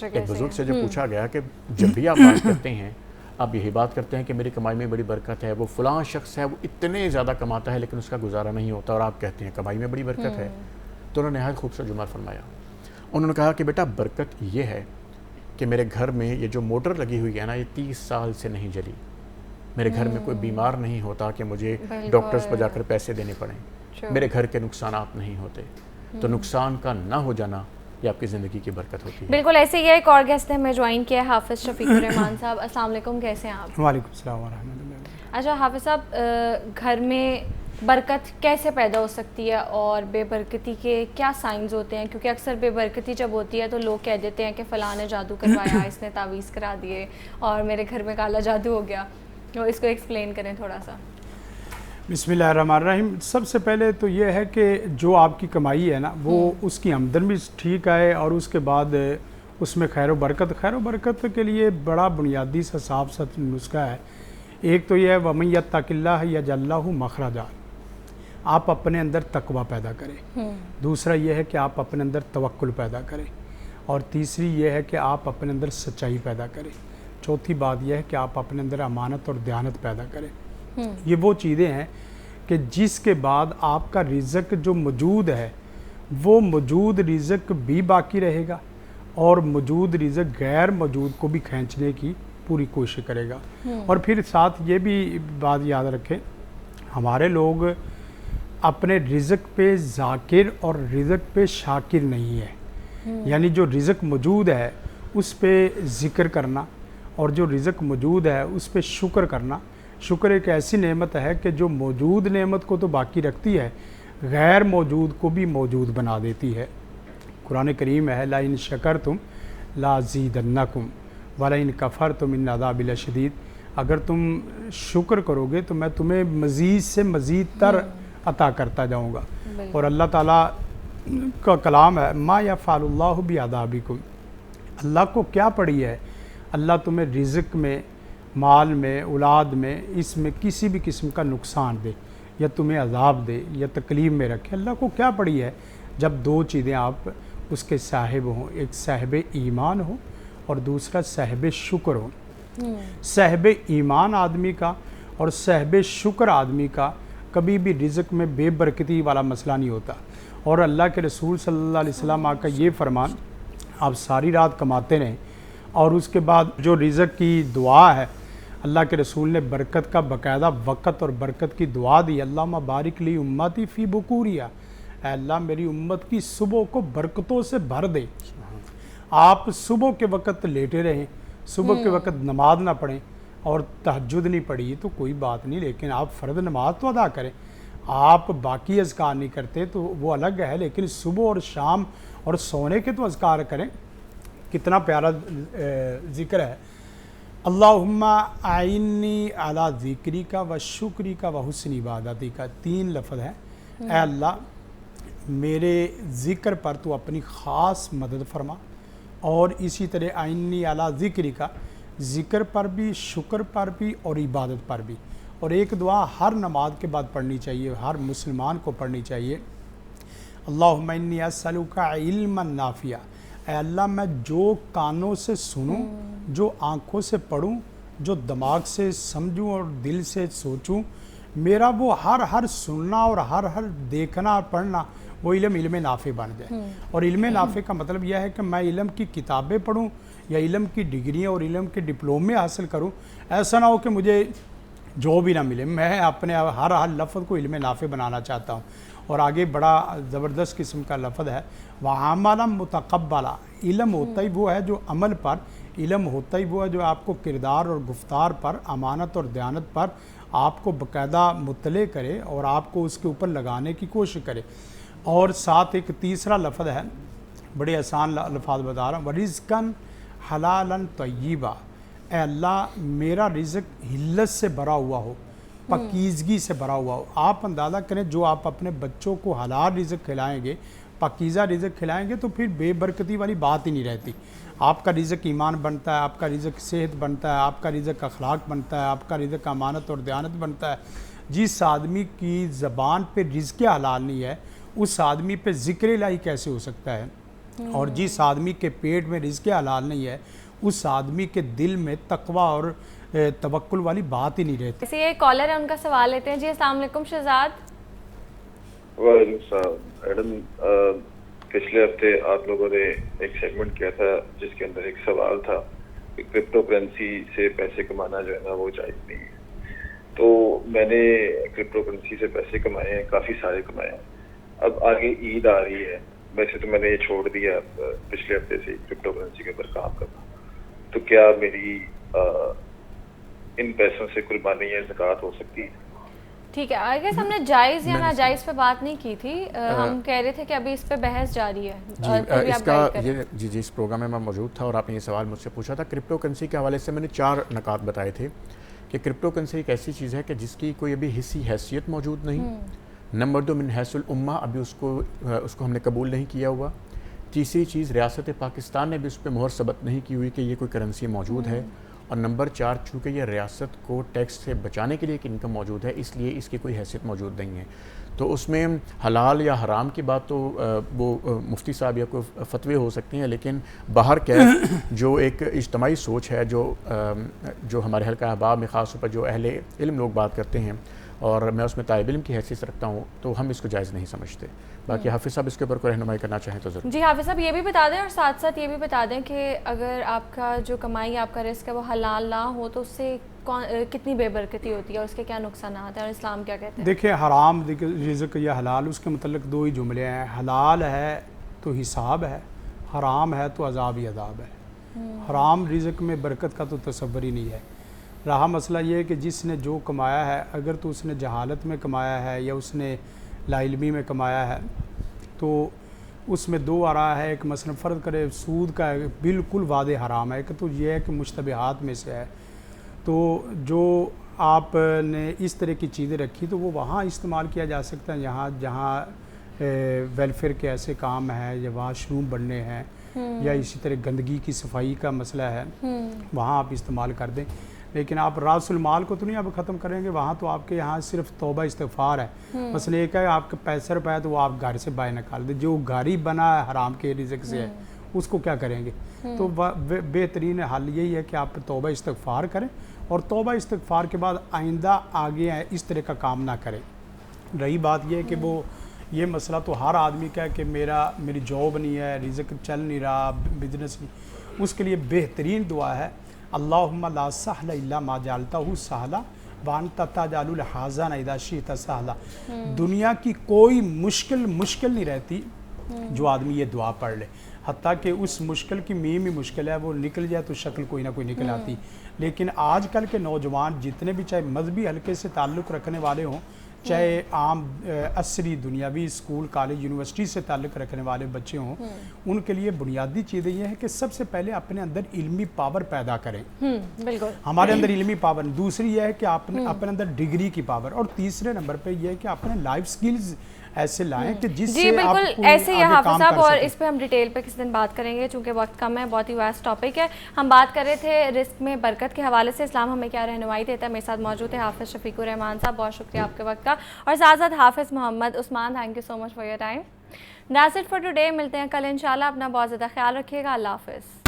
एक बुजुर्ग से जो पूछा गया कि जब भी आप बात करते हैं, आप यही बात करते हैं कि मेरी कमाई में बड़ी बरकत है, वो फ़लाँ शख्स है वो इतने ज़्यादा कमाता है लेकिन उसका गुजारा नहीं होता, और आप कहते हैं कमाई में बड़ी बरकत है। तो उन्होंने नहायत खूबसूरत जुमला फरमाया। उन्होंने कहा कि बेटा बरकत ये है कि मेरे घर में ये जो मोटर लगी हुई है ना, ये 30 साल से नहीं जली। मेरे घर में कोई बीमार नहीं होता कि मुझे डॉक्टर्स पर जाकर पैसे देने पड़ें। मेरे घर के नुकसानात नहीं होते। तो नुकसान का ना हो जाना ये आपकी ज़िंदगी की बरकत होती है। बिल्कुल ऐसे ही एक और गेस्ट है, मैं ज्वाइन किया है हाफिज़ शफीकुर रहमान साहब। अस्सलाम वालेकुम, कैसे हैं आप? वालेकुम सलाम व रहमतुल्लाह। अच्छा हाफिज़ साहब, घर में बरकत कैसे पैदा हो सकती है और बेबरकती के क्या साइंस होते हैं? क्योंकि अक्सर बेबरकती जब होती है तो लोग कह देते हैं कि फ़लाँ ने जादू करवाया, इसने तावीज़ करा दिए और मेरे घर में काला जादू हो गया। तो इसको एक्सप्लेन करें थोड़ा सा। बिस्मिल्लाहिर्रहमानिर्रहीम। सबसे पहले तो ये है कि जो आपकी कमाई है ना, वो उसकी आमदन भी ठीक आए और उसके बाद उसमें खैर व बरकत के लिए बड़ा बुनियादी सा साफ साफ नुस्खा है। एक तो यह है वमन यत्तकिल्लाह यजअल्लहु मखरजा, आप अपने अंदर तकवा पैदा करें। दूसरा यह है कि आप अपने अंदर तवक्कुल पैदा करें, और तीसरी यह है कि आप अपने अंदर सच्चाई पैदा करें। चौथी बात यह है कि आप अपने अंदर अमानत और दयानत पैदा करें। ये वो चीज़ें हैं कि जिसके बाद आपका रिज़्क जो मौजूद है वो मौजूद रिज़्क भी बाकी रहेगा और मौजूद रिज़्क गैर मौजूद को भी खींचने की पूरी कोशिश करेगा। और फिर साथ ये भी बात याद रखें, हमारे लोग अपने रिज़्क पे ज़ाकिर और रिज़्क पे शाकिर नहीं है। यानी जो रिज़्क मौजूद है उस पे ज़िक्र करना और जो रिज़्क मौजूद है उस पे शुक्र करना। शुक्र एक ऐसी नेमत है कि जो मौजूद नेमत को तो बाकी रखती है, गैर मौजूद को भी मौजूद बना देती है। कुरान करीम है ला इन शकरतुम ला ज़ीदन्नकुम वला इन कफ़रतुम इन अज़ाबि लशदीद। अगर तुम शुक्र करोगे तो मैं तुम्हें मज़ीद से मज़ीद तर अता करता जाऊँगा। और अल्लाह ताला का कलाम है मा यफ़अलुल्लाहु बिअज़ाबिकुम, अल्लाह को क्या पड़ी है, अल्लाह तुम्हें रिज़्क में, माल में, औलाद में, इसमें किसी भी किस्म का नुकसान दे या तुम्हें अजाब दे या तकलीफ़ में रखे, अल्लाह को क्या पड़ी है। जब दो चीज़ें आप उसके साहिब हों, एक साहिब ईमान हो और दूसरा साहिब शुक्र हो। साहिब ईमान आदमी का और साहिब शुक्र आदमी का कभी भी रिज़्क में बेबरकती वाला मसला नहीं होता। और अल्लाह के रसूल सल्लल्लाहु अलैहि वसल्लम का ये फरमान, आप सारी रात कमाते रहें और उसके बाद जो रिज़्क की दुआ है, अल्लाह के रसूल ने बरकत का बाकायदा वक़्त और बरकत की दुआ दी। अल्लाहुम्मा बारिक ली उम्मती फ़ी बुकूरिया, अल्लाह मेरी उम्मत की सुबह को बरकतों से भर दे। आप सुबह के वक़्त लेटे रहें, सुबह के वक़्त नमाज ना पढ़ें और तहज्जुद नहीं पढ़ी तो कोई बात नहीं, लेकिन आप फ़र्द नमाज तो अदा करें। आप बाकी अज़कार नहीं करते तो वो अलग है, लेकिन सुबह और शाम और सोने के तो अज़कार करें। कितना प्यारा ज़िक्र है, अल्लाहुम्मा आइन्नी अला ज़िक्री का व शुक्री का व हुस्न इबादती का, 3 लफ्ज़ है। ऐ अल्लाह मेरे ज़िक्र पर तू अपनी ख़ास मदद फरमा, और इसी तरह आइन्नी अला ज़िक्री का, ज़िक्र पर भी, शुक्र पर भी और इबादत पर भी। और एक दुआ हर नमाज के बाद पढ़नी चाहिए, हर मुसलमान को पढ़नी चाहिए। अल्लाहुम्मा इन्नी अस्अलुका इल्मन नाफिया, अल्लाह मैं जो कानों से सुनूं, जो आँखों से पढ़ूं, जो दिमाग से समझूं और दिल से सोचूं, मेरा वो हर सुनना और हर देखना और पढ़ना वो इल्म नाफ़े बन जाए। और इल्म नाफ़े का मतलब यह है कि मैं इल्म की किताबें पढूं या इल्म की डिग्रियां और इल्म के डिप्लोमे हासिल करूं। ऐसा ना हो कि मुझे जो भी ना मिले, मैं अपने हर लफ्ज़ को इल्म नाफ़े बनाना चाहता हूं। और आगे बड़ा ज़बरदस्त किस्म का लफ्ज़ है वहामला मुतक़ब्बला, इल्म होता ही वो है जो अमल पर इल्म होता ही वो है जो आपको किरदार और गुफ्तार पर, अमानत और दयानत पर आपको बाकायदा मुतले करे और आपको उसके ऊपर लगाने की कोशिश करे। और साथ एक तीसरा लफ्ज़ है, बड़े आसान लफ्ज़ बता रहा हूँ, वरिज़्क़न हलालन तय्यिबा, ए अल्लाह मेरा रिज़्क़ हिल्लत से भरा हुआ हो, पकीज़गी से भरा हुआ हो। आप अंदाज़ा करें जो आप अपने बच्चों को हलाल रिज़्क़ खिलाएंगे, पाकीज़ा रिज़्क़ खिलाएंगे तो फिर बेबरकती वाली बात ही नहीं रहती। आपका रिज़्क़ ईमान बनता है, आपका रिज़्क़ सेहत बनता है, आपका रिज़्क़ अखलाक बनता है, आपका रिज़्क़ अमानत और दयानत बनता है। जिस आदमी की ज़बान पे रिज़्क़ हलाल नहीं है उस आदमी पे ज़िक्र इलाही कैसे हो सकता है, और जिस आदमी के पेट में रिज़्क़ हलाल नहीं है उस आदमी के दिल में तकवा और तवक्कुल वाली बात ही नहीं रहती। ऐसे ये कॉलर है, उनका सवाल लेते हैं जी। अस्सलाम वालेकुम शहजाद। वालेकुम सलाम मैडम, पिछले हफ्ते आप लोगों ने एक सेगमेंट किया था जिसके अंदर एक सवाल था कि क्रिप्टो करेंसी से पैसे कमाना जो है ना वो जायज़ नहीं है। तो मैंने क्रिप्टो करेंसी से पैसे कमाए हैं, काफ़ी सारे कमाए हैं। अब आगे ईद आ रही है, वैसे तो मैंने ये छोड़ दिया पिछले हफ्ते से क्रिप्टो करेंसी के ऊपर काम करना, तो क्या मेरी इन पैसों से कुर्बानी या ज़कात हो सकती है? ठीक है, आई गेस हमने जायज़ या नाजायज़ पे बात नहीं की थी। हम कह रहे थे कि अभी इस पे बहस जारी है। जी, इसका ये जी इस प्रोग्राम में मैं मौजूद था और आपने ये सवाल मुझसे पूछा था। क्रिप्टो करेंसी के हवाले से मैंने 4 नकात बताए थे कि क्रिप्टो करेंसी एक ऐसी चीज़ है कि जिसकी कोई अभी हिस्सी हैसियत मौजूद नहीं। नंबर 2, मिन हैसुल उम्मा, अभी उसको हमने कबूल नहीं किया हुआ। तीसरी चीज़, रियासत पाकिस्तान ने भी उस पर मोहर सबत नहीं की हुई कि ये कोई करेंसी मौजूद है। और नंबर 4, चूँकि ये रियासत को टैक्स से बचाने के लिए एक इनकम मौजूद है, इसलिए इसकी कोई हैसियत मौजूद नहीं है। तो उसमें हलाल या हराम की बात तो वो मुफ्ती साहब या कोई फतवे हो सकती हैं, लेकिन बाहर क्या जो एक इज्तमाही सोच है जो हमारे हल्का अहबाब में ख़ास तौर पर जो अहले इल्म लोग बात करते हैं और मैं उसमें तालिब इल्म की हैसियत रखता हूँ, तो हम इसको जायज़ नहीं समझते। बाकी हाफिज़ साहब इसके ऊपर कोई रहनुमाई करना चाहें तो ज़रूर। जी हाफिज़ साहब ये भी बता दें और साथ साथ ये भी बता दें कि अगर आपका जो कमाई आपका रिस्क है वो हलाल ना हो तो उससे कितनी बेबरकती होती है और उसके क्या नुकसान हैं और इस्लाम क्या कहते हैं? देखिए, हराम रिज़्क़ या हलाल, उसके मतलब 2 ही जुमले हैं। हलाल है तो हिसाब है, हराम है तो अजाब ही अजाब है। हराम रिज़्क़ में बरकत का तो तसव्वुर ही नहीं है। रहा मसला ये है कि जिसने जो कमाया है, अगर तो उसने जहालत में कमाया है या उसने लाइल्मी में कमाया है, तो उसमें 2 आ रहा है। एक मसलन फ़र्ज़ करे सूद का बिल्कुल वादे हराम है, कि तो ये है कि मुश्तबिहात में से है। तो जो आपने इस तरह की चीज़ें रखी तो वो वहाँ इस्तेमाल किया जा सकता है, जहाँ वेलफेयर के ऐसे काम हैं या वाशरूम बनने हैं या इसी तरह गंदगी की सफाई का मसला है, वहाँ आप इस्तेमाल कर दें। लेकिन आप रासुल माल को तो नहीं आप ख़त्म करेंगे, वहाँ तो आपके यहाँ सिर्फ तौबा इस्तिग़फ़ार है। मसला एक है आपके पैसे रुपए तो वो आप घर से बाहर निकाल दें, जो गाड़ी बना है हराम के रिज़्क़ से है उसको क्या करेंगे? तो बेहतरीन हल यही है कि आप तौबा इस्तिग़फ़ार करें और तौबा इस्तिग़फ़ार के बाद आइंदा आगे इस तरह का काम ना करें। रही बात यह है कि वो ये मसला तो हर आदमी का है कि मेरी जॉब नहीं है, रिज़्क़ चल नहीं रहा, बिजनेस नहीं, उसके लिए बेहतरीन दुआ है अल्लाहुम्मा ला सहला इल्ला मा जअलतहु सहला व अंता तजअलुल हाज़न इज़ा शि'ता सहला। दुनिया की कोई मुश्किल नहीं रहती जो आदमी ये दुआ पढ़ ले, हत्ता कि उस मुश्किल की मीम ही मुश्किल है, वो निकल जाए तो शक्ल कोई ना कोई निकल आती। लेकिन आजकल के नौजवान जितने भी चाहे मजहबी हल्के से ताल्लुक़ रखने वाले हों, चाहे आम असरी दुनियावी स्कूल कॉलेज यूनिवर्सिटी से ताल्लुक़ रखने वाले बच्चे हों, उनके लिए बुनियादी चीज़ें ये है कि सबसे पहले अपने अंदर इल्मी पावर पैदा करें। बिल्कुल, हमारे अंदर इल्मी पावर। दूसरी यह है कि अपने अंदर डिग्री की पावर, और तीसरे नंबर पे यह है कि अपने लाइफ स्किल्स ऐसे लाएं कि जिससे जी बिल्कुल ऐसे ही हाफिज़ साहब, और इस पे हम डिटेल पे किसी दिन बात करेंगे चूँकि वक्त कम है, बहुत ही वास्ट टॉपिक है। हम बात कर रहे थे रिस्क में बरकत के हवाले से इस्लाम हमें क्या रहनुमाई देता है। मेरे साथ मौजूद है हाफिज़ शफीकुर रहमान साहब, बहुत शुक्रिया आपके वक्त का, और साथ साथ Hafiz Mohammad Usman, thank you so much for your time. That's it for today, मिलते हैं कल इंशाल्लाह। अपना बहुत ज़्यादा ख्याल रखिएगा, अल्लाह हाफिज़।